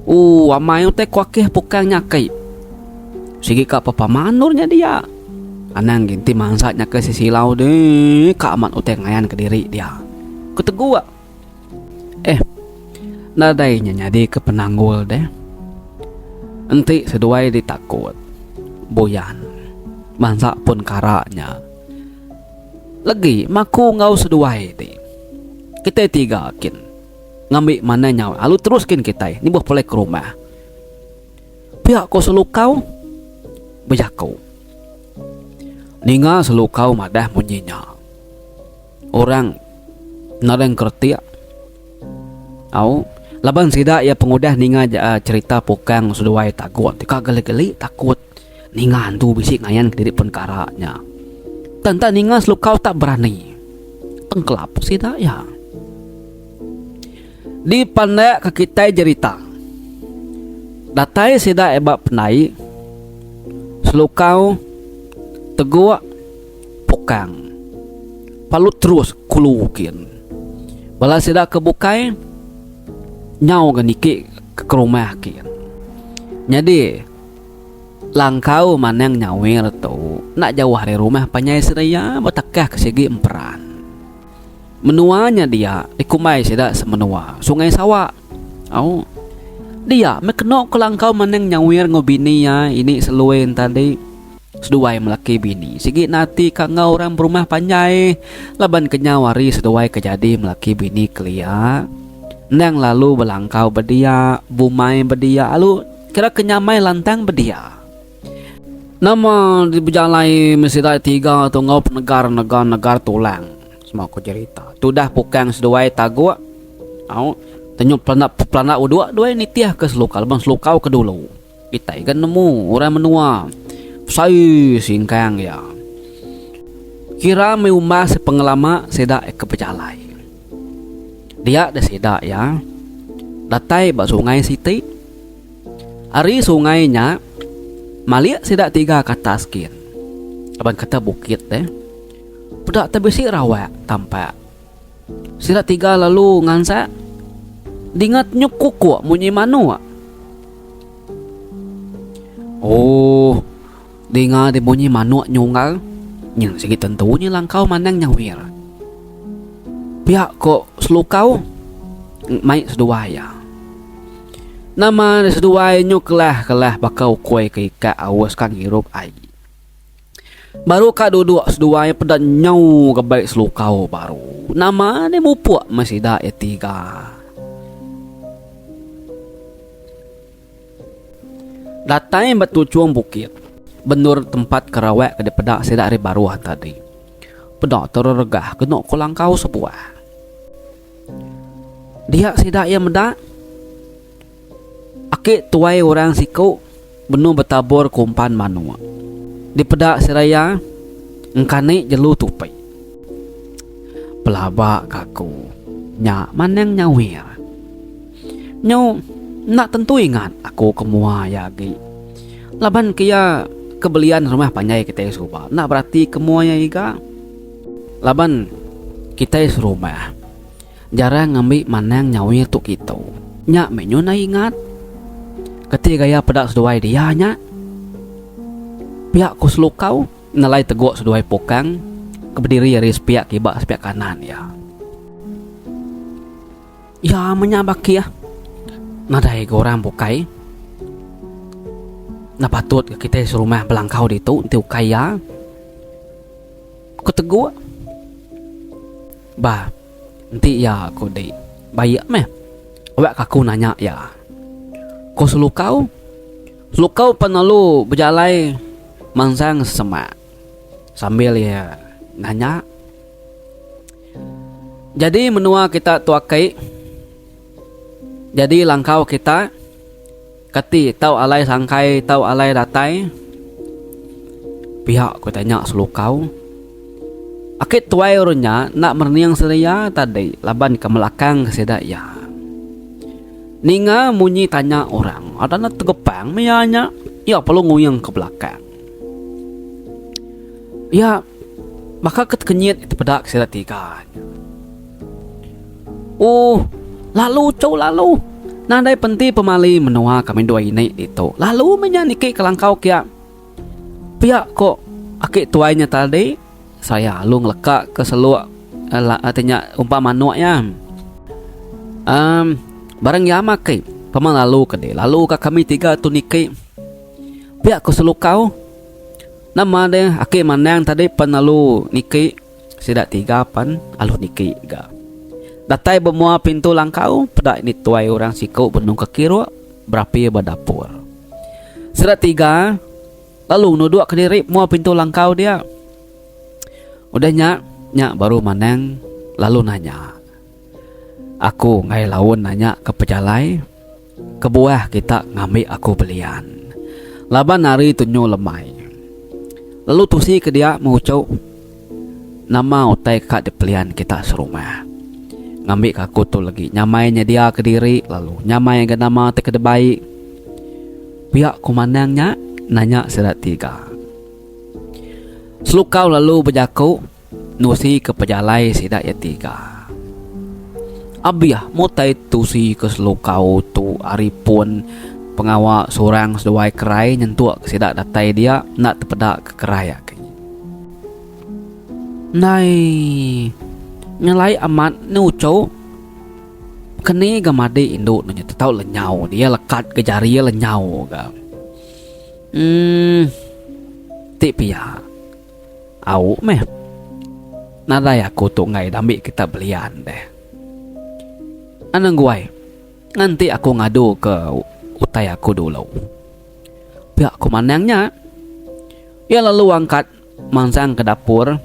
Amai teh kuakeh pukangnya kai. Sigi ka papa manurnya dia. Anang ginti mangsanya ke sisilau deh. Ka amat uteng ngayan ke diri dia. Ketegua. Nadainya nyadi ke penanggul deh. Enti seduai ditakut. Boyan. Mangsa pun karaknya. Lagi maku ngau seduai deh. Kita tiga kin ngambil mana nyawa lalu teruskin kita ni buah boleh ke rumah. Pihak ko selukau berjakau. Ninga selukau madah munyinya. Orang nareng kertia. Au laban sida ya pengudah ninga cerita pukang seduai takut. Tika geli-geli takut. Ninga hantu bisik ngayan ke diri pun karaknya. Tanta ninga selukau tak berani. Tengkelap sida ya. Di pandai ke kita cerita. Datai sida ebak penai. Selukau tegua pukang. Palut terus kulukin. Bala sida kebukai. Nyau ganiki ke rumah kian. Jadi langkau manang nyawir tu nak jauh dari rumah Panyai Seraya bertakah ke segi emperan. Menuanya dia dikumai sedak semenua Sungai Sawak. Dia mekenok ke langkau manang nyawir ngobini ya ini seluin tadi seduai melaki bini. Sigi nanti kangau orang berumah Panyai laban kenyawari seduai kejadi melaki bini kelia. Nang lalu belangkau bedia, bumai bedia, lalu kira kenyamai lantang bedia. Nama di berjalai mesti dah 3 tu ngau negara tulang. Semua aku cerita. Tu dah pukang seduai tagua. Tenyup planak dua ini tiah ke selukau, bang selukau ke dulu. Kita kan nemu orang menua. Sai singkang ya. Kira meumah sepengelama sedak ke berjalai. Dia dah sedak ya. Datai bak sungai Siti. Ari sungainya Malia sedak 3 kata skin. Abang kata bukit Pedak terbesi rawak tampak. Sedak 3 lalu ngansak. Dingat nyuk munyi manu. Oh, dingat di bunyi manu nyunggal. Yang segi tentunya langkau manang nyawir. Pihak kok selukau mai seduai ya. Nama seduai nyu kelah bakau kue ke ika awas kang hirup ai. Baru kak duduk seduai pedan nyau ke baik selukau baru. Nama ni mupuk masih dah 3. Datang batu cuang bukit. Benur tempat kerawak ke pedak sedak hari baru tadi. Pedak terregah kena kolangkau sebuah. Dia sedak yang medak. Akik tuai orang siku benu bertabur kumpan manua. Di pedak seraya engkani jelu tupai. Pelabak kaku. Nyak manang nyawir. Nyaw nak tentu ingat aku kemua ya gi. Laban kia kebelian rumah Panyai kita suba. Nak berarti kemua ya iga. Laban kita serumah. Jarang ngambil manang nyawir tu kita. Nyak menyo na ingat. Ketika ya pedak seduai dia nyak. Pihak ku selukau nalai teguk seduai pokang. Keberdiri dari sepiak kibak sepiak kanan ya. Ya menyabak ya. Nadai gorang bukai. Nah patut kita serumah belangkau di tu nanti kaya. Ku tegur. Bah, nanti ya aku di bayi meh. Awak kaku nanya ya. Ku selukau penalu berjalai mangsang semak. Sambil ya nanya. Jadi menua kita tuakai. Jadi langkau kita keti tau alai sangkai tau alai datai. Pihak ku tanya selukau. Akit tuai orangnya nak merniang seria tadi laban ke melakang kesedak ya. Ninga munyi tanya orang. Ada nak tegepang mianya. Ya perlu nguyang ke belakang. Ya maka ketkenyit itu pedak kesedak 3. Lalu nandai penti pemali menua kami dua ini itu. Lalu menyanyi ke langkau kia. Pihak kok akik tuainya tadi. Saya lu ngelekak ke seluk. Artinya umpama manuaknya. Barang yama ke. Pemang lalu ke dia. Lalu ke kami 3 tu niki. Pihak ku selukau. Nama dia akik manang tadi penalu niki. Sidak 3 pan. Alu niki ga. Datai bermua pintu langkau. Pedak ini tuai orang siku benung ke kiri. Berapi berdapur. Serat 3. Lalu nuduk ke diri mua pintu langkau dia. Udah nyak baru manang. Lalu nanya. Aku ngai lawan nanya ke pejalai. Kebuah kita ngambil aku belian. Laban hari tunyu lemai. Lalu tusi ke dia mengucap. Nama utai kak di pelian kita serumah. Ngambil aku tu lagi. Nyamainya dia ke diri. Lalu nyamai ke nama te ke debai. Pihak kumandangnya nanya serat 3. Selukau lalu berjaku. Nusi ke pejalai sidak ya 3. Abiah mutai tusi ke selukau tu aripun. pengawak seorang seduai kerai nyentuak sidak datai dia nak terpedak ke kerai ke. Nai nyalai amat nucau kene gamade induk nanya tahu lenyau dia lekat ke jari lenyau ga. Ti pia. Au meh. Nadai aku tu ngai dambi kita belian deh. Anang guai. Nanti aku ngadu ke utai aku dulu. Pihak komandannya ia lalu angkat mangsang ke dapur,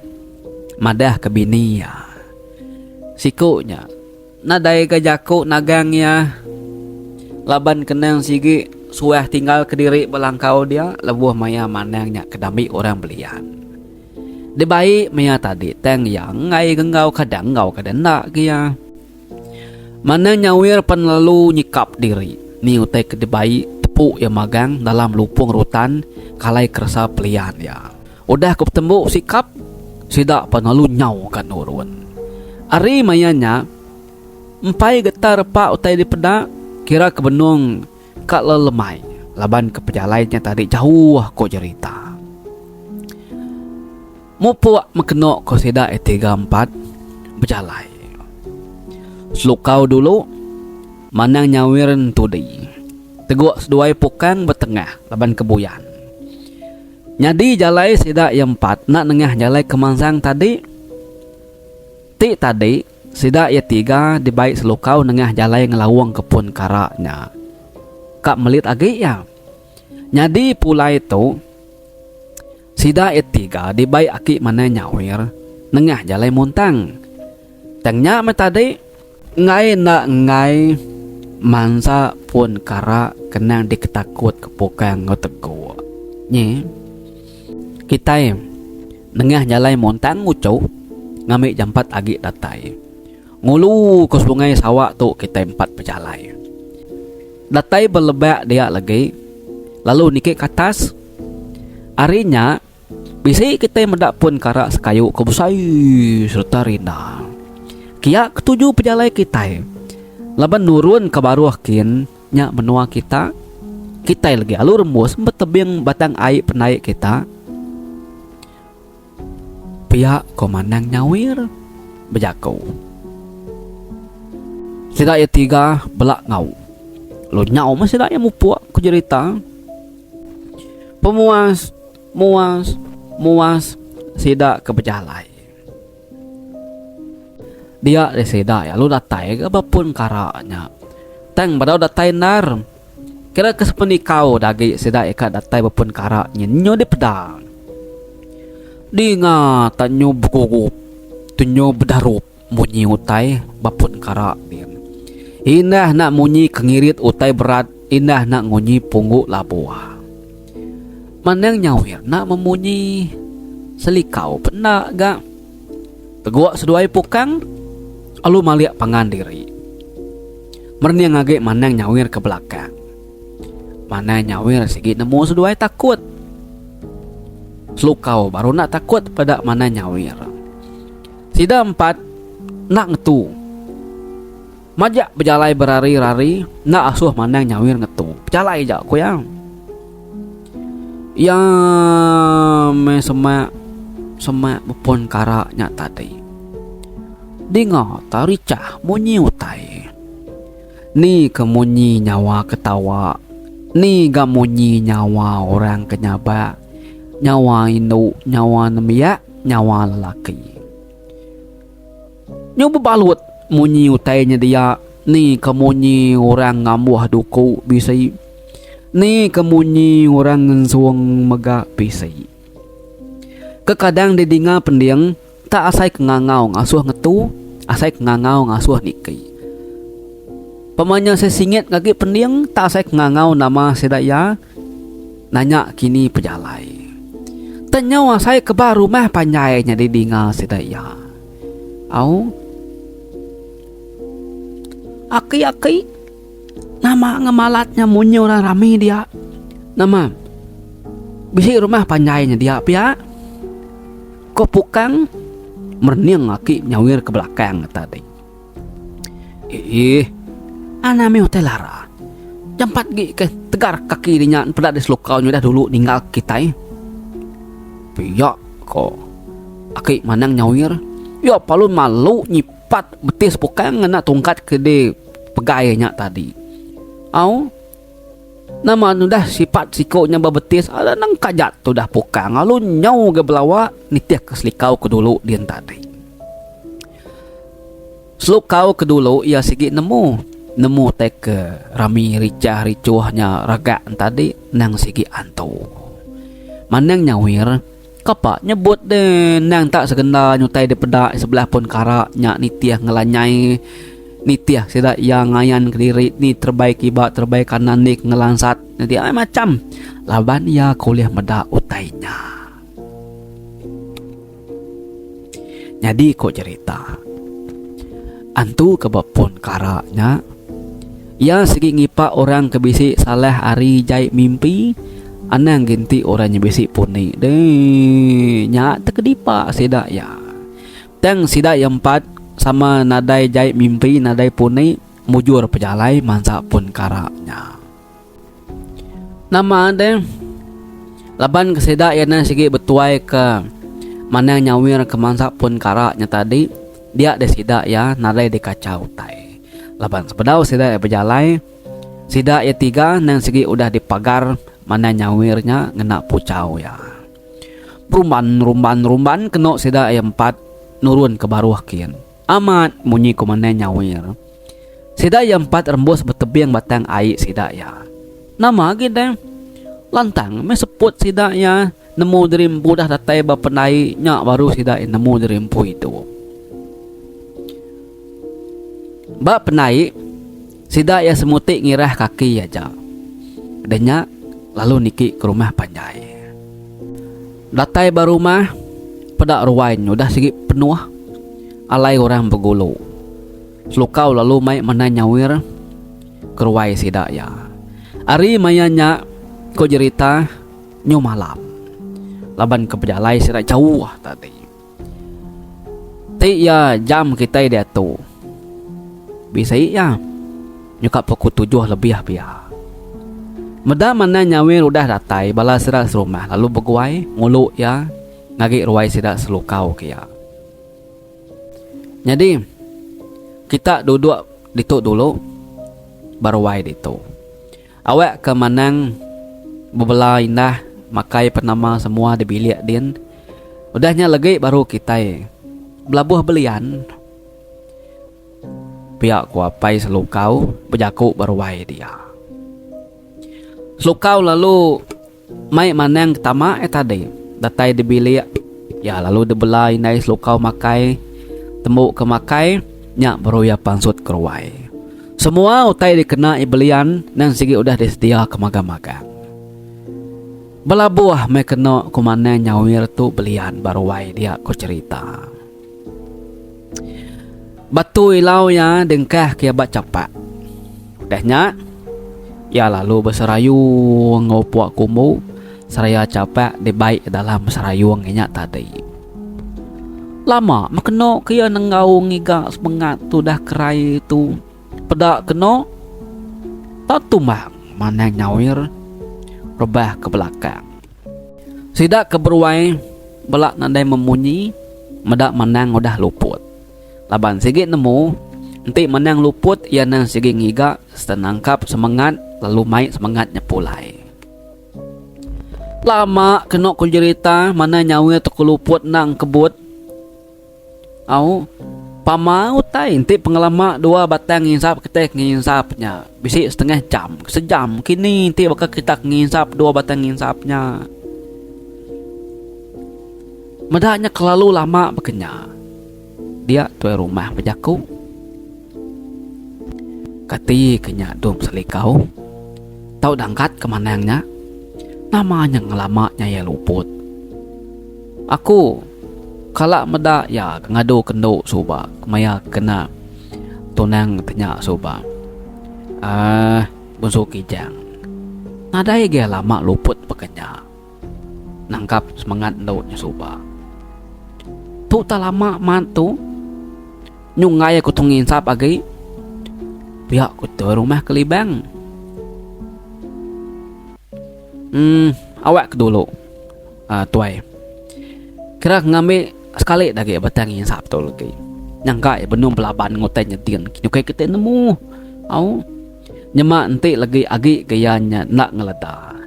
madah ke bini ya. Sikunya nadai ke jaku nagangnya. Laban kenang sigi suah tinggal ke diri belangkau dia, lebuh maya manangnya ke dambi orang belian. Di baik maya tadi teng yang ngai genggau kadang ngau kadang nak kia. Mana nyawir pan lalu nyikap diri. Ni utai ke debai tepuk yang magang dalam lupung rutan kalai kerasa pelian ya. Udah ku bertemu sikap sidak pan lalu nyau kan urun. Ari mayanya empai getar pak utai di pedak kira kebenung kak lelemai. Laban ke pejalainya tadi jauh ko cerita. Mupuak mekenok ko sidak 3-4 berjalai. Selukau dulu manang nyawiran tudi. Teguk seduai pukang bertengah laban kebuyan. Nyadi jalai sidak yang 4 nak nengah jalai kemangsang tadi. Ti tadi sidak ya 3 di baik selukau nengah jalai ngelawang kepun karaknya. Kak melit agi ya. Nyadi pula itu sidak ya 3 di baik aki mana nyawir nengah jalai montang. Tengnya me tadi ngai nak ngai mansa pun kara kenang diketakut kepukang ngotego. Nye kita nengah jalai montang ngucau ngamik jampat agi datai. Ngulu ke sungai sawak tu kita 4 pejalai. Datai berlebak dia lagi. Lalu nikik ke atas. Arinya bisa kita mendak pun kara sekayu kebusai serta rinda. Kia ketujuh pejalai kita. Laban nurun ke baruah kin nya menua kita. Kita lagi alur rembus betebing batang air penaik kita. Pihak komandan nyawir berjakau. Sidak ya 3 belak ngau. Lo nyau masih dak ya mupuak ku cerita. Pemuas muas sidak ke pejalai. Dia deseda ya lu datai ke apapun karanya. Teng badau datai nar. Kira kesepeni kau dagi seda eka datai apapun karanya nyo di pedang. Di nga tanyo bukugup. Tunyo bedarup munyi utai bapun kara din. Indah nak munyi kengirit utai berat. Indah nak ngunyi punggu labuah. Manang nyawir nak memunyi selikau penak gak. Teguak seduai pukang. Alu maliak pangan diri. Merni ngage manang nyawir ke belakang. Mana nyawir sigi nemu seduai takut. Selukau baru nak takut pada mana nyawir. Sida 4 nak ngetu. Majak berjalai berari-rari nak asuh manang nyawir ngetu. Berjalai jak ko yang. Ya me semak bepon karaknya tadi. Dengar taricah munyi utai. Ni kemunyi nyawa ketawa. Ni gamunyi nyawa orang kenyaba. Nyawa induk, nyawa nemiak, nyawa lelaki. Nyoba balut munyi utainya dia. Ni kemunyi orang ngambuh duku bisai. Ni kemunyi orang ngensuang megak bisai. Kekadang didinga pendiang tak asai kengangau ngasuh ngetu. Asai ngangau ngasuh niki. Pemanya saya singit ngagi pendiang tak asai ngangau nama sedaya. Nanya kini pejalai. Tanya asai ke baru mah panjainya di dingal sedaya. Au. Aki nama ngemalatnya munyi orang rami dia. Nama bisi rumah panjainya dia pia. Kopukang merniang aki nyawir ke belakang tadi. Anami hotel lara. Jampat gi ke tegar kaki dinya pada di selukau dah dulu ninggal kita. Piyak ko. Aki manang nyawir. Ya palun malu nyipat betis pokang ngena tungkat ke de pegainya tadi. Au. Nama nu dah sifat sikonya babetis ada nang kajat tu dah pokang alun nyau ge belawa nitiah ke selikau ke dulu dian tadi. Selukau ke dulu ia sigi nemu tek ke rami ricah ricuhnya raga tadi nang sigi antu. Manang nyawir kapak nyebut deh nang tak segenda nyutai de pedak sebelah pun karak nyak nitiah ngelanyai nitiah sida yang ngayan kediri ni terbaik iba terbaik kanan nik ngelansat nanti macam laban ya kuliah meda utainya. Jadi kok cerita antu kebapun karaknya ya segi ngipak orang kebisi salah hari jai mimpi anang ginti orangnya bisi puni deh nyak tekedipa sida ya tang sida yang empat sama nadai jai mimpi nadai puni mujur pejalai mansa pun karaknya nama deh laban kesida yana segi betuai ke mana nyawir ke mansa pun karaknya tadi dia desida ya nadai dikacau tai laban sepedau sida pejalai sida ya tiga nang segi udah dipagar mana nyawirnya ngena pucau ya. Rumban kena sida ayam 4 nurun ke baruh kian. Amat munyi ku mana nyawir. Sida ayam 4 rembus betebing batang air sida ya. Nama kita lantang me seput sida ya nemu derimpu dah datai bapenai nya baru sida nemu derimpu itu. Ba penai sida ya semutik ngirah kaki aja. Adanya lalu niki ke rumah panjai. Datai barumah pedak ruwain udah segi penuh alai orang bergulu. Selukau lalu mai mana nyawir ke ruwai sidak ya. Ari mayanya ko cerita nyu malam. Laban ke pejalai sidak jauh tadi. Ti ya jam kita dia tu. Bisa ya. Nyukap pukul 7 lebih biar. Meda mana nyawir udah datai bala sira serumah lalu berguai ngulu ya ngagi ruai sida selukau kia. Jadi kita duduk ditu dulu baruai ditu. Awak ke manang bebelah indah makai penama semua di bilik din. Udahnya lagi baru kita belabuh belian. Pihak kuapai selukau berjaku baruai dia. Selukau lalu mai manang tama tadi datai di bilik ya lalu dibelai nai selukau makai temu ke makai nyak baru ya pansut keruai semua utai dikena ibelian nang sigi udah disedia ke maga-maga belabuah mai kena kumana nyawir tu belian baruai dia ko cerita batu ilau ya dengkah kia bat capak udahnya ya lalu berserayu ngopuak kumu seraya capek di baik dalam serayu nginya tadi. Lama makeno kia nengau ngiga semangat tu dah kerai tu pedak keno tak tumbang mana nyawir rebah ke belakang. Sidak keberuai belak nadai memunyi medak menang udah luput. Laban sigi nemu nanti menang luput ia nang sigi ngiga setenangkap semangat lalu mai semangatnya pulai. Lama kena ku cerita mana nyawi tu keluput nang kebut. Au pamau tai inti pengelama 2 batang nginsap ketek nginsapnya. Bisi setengah jam, sejam kini inti bakal kita nginsap 2 batang nginsapnya. Medaknya kelalu lama bekenya. Dia tuai rumah bejaku. Kati kenya dum selikau. Tahu dangkat kemanangnya namanya ngelamaknya ya luput. Aku kalak meda ya ngadu kendo suba kemaya kena tunang tanya suba bunsu kijang nadai ge lama luput pekenya nangkap semangat daunnya suba tu tak lama mantu nyungai aku tungin sap agi pihak ku tu rumah kelibang Awak dulu tuai. Kira ngambil sekali lagi batang yang sabtu lagi. Nyangka ya benung pelaban ngotai nyetin. Nyukai kita nemu. Nyemak nanti lagi agi gayanya nak ngelada.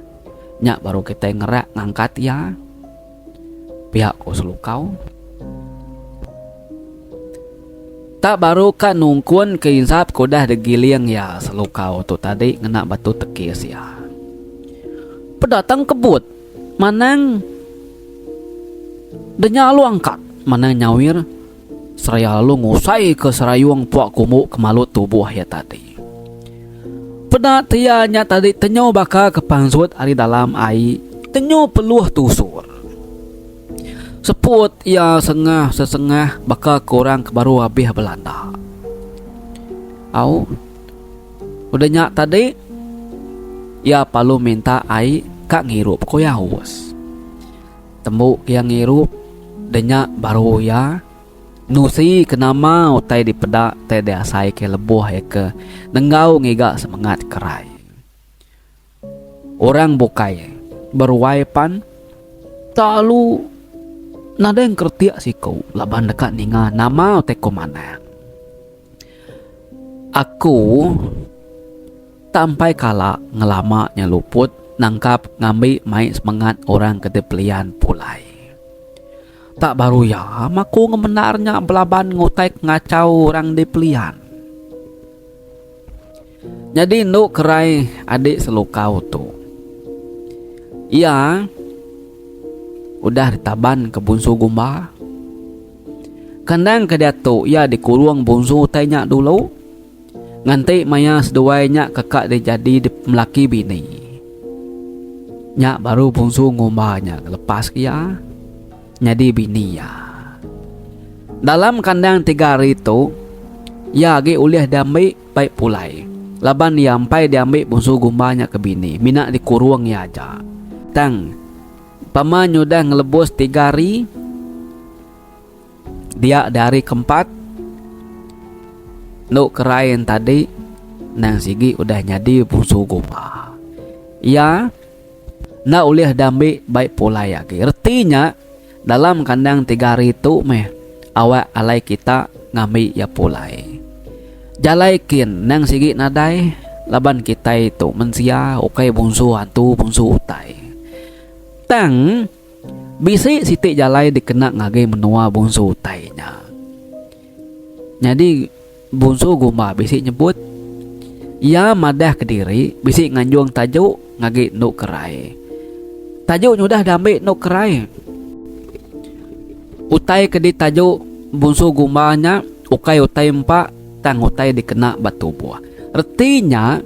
Nyak baru kita ngerak ngangkat ya. Pihak ko selukau. Tak baru kan nungkun ke insap ko dah degiliang ya selukau tu tadi ngena batu tekis ya. Pedatang kebut manang denya lu angkat manang nyawir seraya lu ngusai ke serayuang puak kumu kemalut tubuh ya tadi. Pedat tianya tadi tenyo baka kepangsut ari dalam ai tenyo peluh tusur. Seput ya sesengah baka korang kebaru habis Belanda. Udah nyak tadi ya palu minta ai kak ngirup ko ya huas. Tembuk yang ngirup denya baru ya nusi kenama utai di pedak teh asai ke lebuh ya ke nenggau ngiga semangat kerai. Orang bukai berwaipan tak lu nada yang kertiak si kau laban dekat ninga nama utai ko mana. Aku sampai kala ngelama nyeluput nangkap ngambil mai semangat orang kedepelian pulai. Tak baru ya maku ngemenarnya belaban ngutai ngacau orang depelian. Jadi nduk kerai adik selukau tu. Ia udah ditaban ke bunsu gumba. Kandang ke dia tu ia dikurung bunsu tanya dulu. Nganti maya seduainya kakak dia jadi melaki bini. Nyak baru bungsu ngumbanya lepas kia jadi bini ya. Dalam kandang 3 hari itu ya ge ulih diambil baik pulai. Laban diampai diambil bungsu gumbanya ke bini. Mina dikurung ya aja. Tang paman udah ngelebus 3 hari. Dia dari keempat nuk kerain tadi nang sigi udah nyadi bungsu gumba. Ya, na ulih dambi baik pula ya. Artinya dalam kandang 3 hari itu awak alai kita ngambil ya pulai. Jalaikin nang sigi nadai laban kita itu mensia okai bungsu hantu bungsu utai. Tang bisi siti jalai dikena ngage menua bungsu utainya. Jadi bungsu gumba bisi nyebut ia madah ke diri bisi nganjuang tajuk ngagi nuk kerai. Tajuk nyudah dambi nuk kerai. Utai ke di tajuk bungsu gumbanya ukai utai 4 tang utai dikena batu buah. Artinya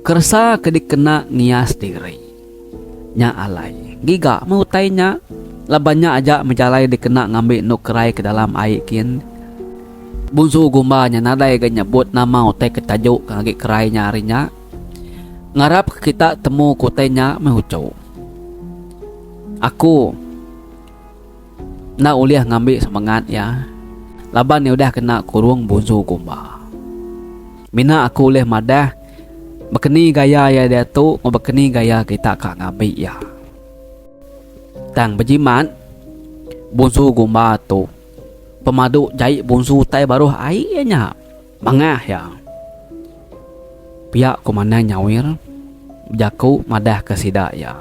kersa ke dikena ngias diri. Nya alai. Giga mau utainya labannya aja menjalai dikena ngambil nuk kerai ke dalam air kian. Bungsu gumbanya nadai ga nyebut nama utai ke tajuk ngagi kerai nyarinya. Ngarap kita temu kutainya mehucau. Aku nak uliah ngambil semangat ya. Laban ni udah kena kurung bungsu gumba. Mina aku ulih madah bekeni gaya ya dia tu bekeni gaya kita kak ngambil ya. Tang bejimat bungsu gumba tu pemadu jahit bungsu tai baru airnya mangah ya. Pihak komandan nyawir jaku madah ke sidak ya.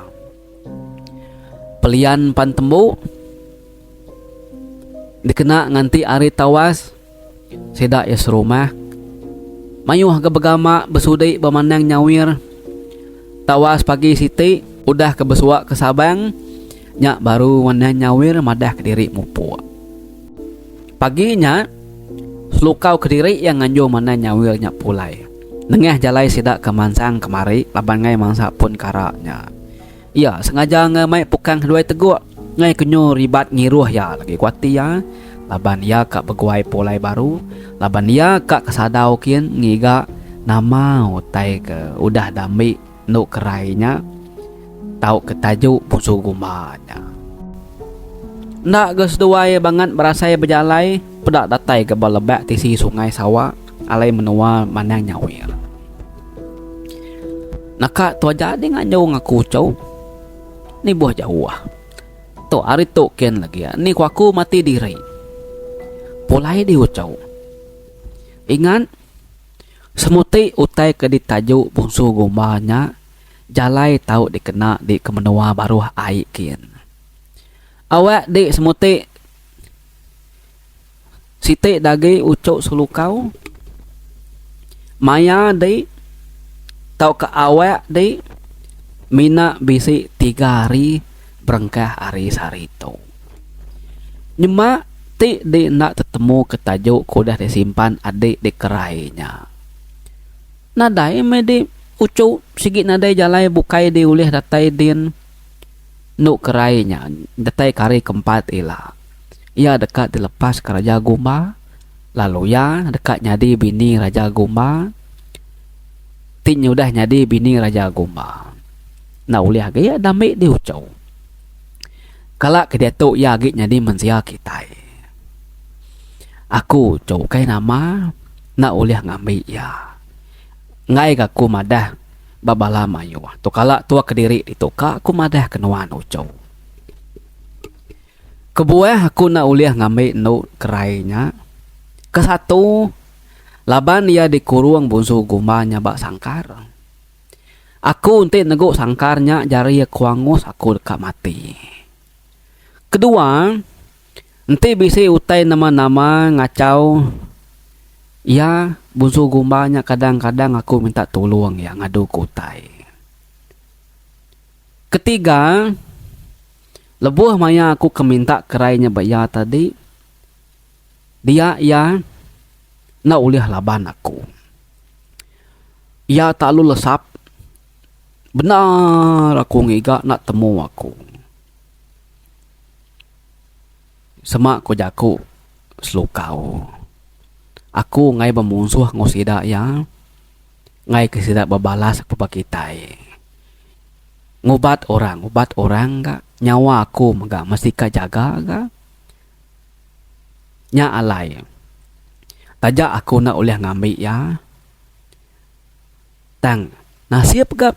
Pelian pantembu dikena nganti ari tawas sidak ya serumah mayuh ke begama besudai bemandang nyawir tawas pagi siti udah ke besuak ke Sabang nyak baru mandang nyawir madah ke diri mupu. Paginya selukau ke diri yang nganjo mandang nyawir nyak pulai. Nengah jalai sidak ke mansang kemari laban ngai mangsa pun karaknya. Iya sengaja ngamai pukang dua teguk ngai kenyo ribat ngiruh ya lagi kuati ya. Laban ya kak beguai pulai baru. Laban ya kak kesadau kian ngiga nama utai ke udah dambi nuk kerainya. Tau ke tajuk bungsu gumbanya. Ndak ges duai banget berasai berjalai pedak datai ke balebak tisi sungai sawah alai menua manang nyawir. Nakak tu aja dengan jauh ngaku cau Ni buah jauh ah. To ari to ken lagi ya. Ni ku aku mati diri. Pulai di ucau. Ingat semuti utai ke ditajuk bungsu gumbanya. Jalai tahu dikena di kemenua baru ai kian. Awak di semuti siti dagi ucuk sulukau. Maya di tau ke awak di mina bisi 3 hari berengkah hari sarito. Nyema ti di nak tetemu ke tajuk kudah disimpan adik di kerainya. Nadai me di ucu sigit nadai jalai bukai di ulih datai din nuk kerainya datai kari keempat ila. Ia dekat dilepas ke Raja Gumba. Lalu ya dekat nyadi bini Raja Gumba. Tin udah nyadi bini Raja Gumba. Nah ulih gaya damai di ucau. Kalak ke dia tu ya git nyadi mensia kita. Aku cau kai nama nak ulih ngambil ya. Ngai aku madah babala mayu. Tu kalak tua kediri itu ka aku madah kenuan ucau. Kebuah aku nak ulih ngambil no kerainya. Kesatu laban ia dikurung bungsu gumbanya bak sangkar. Aku untik neguk sangkarnya jari kuangus aku dekat mati. Kedua, nanti bisi utai nama-nama ngacau. Ya, bungsu gumbanya kadang-kadang aku minta tolong ya ngadu ku utai. Ketiga, lebuh maya aku keminta kerainya bayar tadi. Dia ya nak ulih laban aku. Ya tak lu lesap. Benar aku ngiga nak temu aku. Semak ko jaku selukau. Aku ngai bermusuh ngosida ya. Ngai kesida berbalas kepada kita. Ngubat orang gak. Nyawa aku enggak mesti ka jaga gak. Nya alai. Tajak aku nak ulih ngambil ya. Tang nasib gap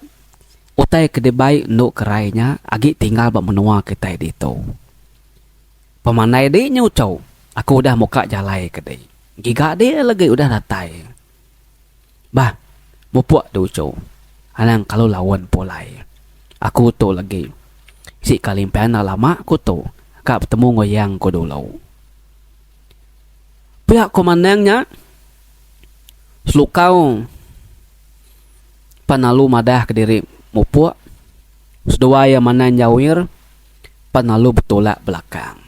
utai kedebai nuk kerainya agi tinggal bak menua kita dito. Pemanai di nyucau. Aku udah muka jalai kedai. Giga dia lagi udah datai. Bah, mupuak du ucau. Anang kalau lawan polai. Aku tu lagi. Si kalimpian lama aku tu. Kak bertemu ngoyang ko dulu. Pihak komandannya selukau panalu madah ke diri mupuak. Sedua yang mana jawir panalu betulak belakang.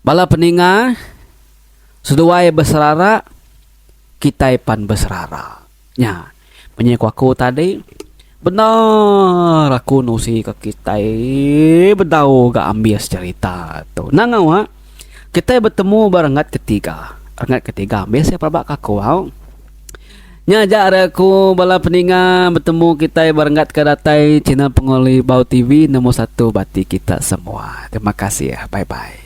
Bala peninga sedua yang berserara kita pan berserara. Nya, menyeku aku tadi benar aku nusi ke kita bedau gak ambil cerita tu. Nangau ha? Kita bertemu barengat ketiga. Barengat ketiga ambil saya perbak aku hau. Nyajak aku bala peninga bertemu kita barengat ke datai channel Pengoli Bau TV nomor 1 bati kita semua. Terima kasih ya. Bye bye.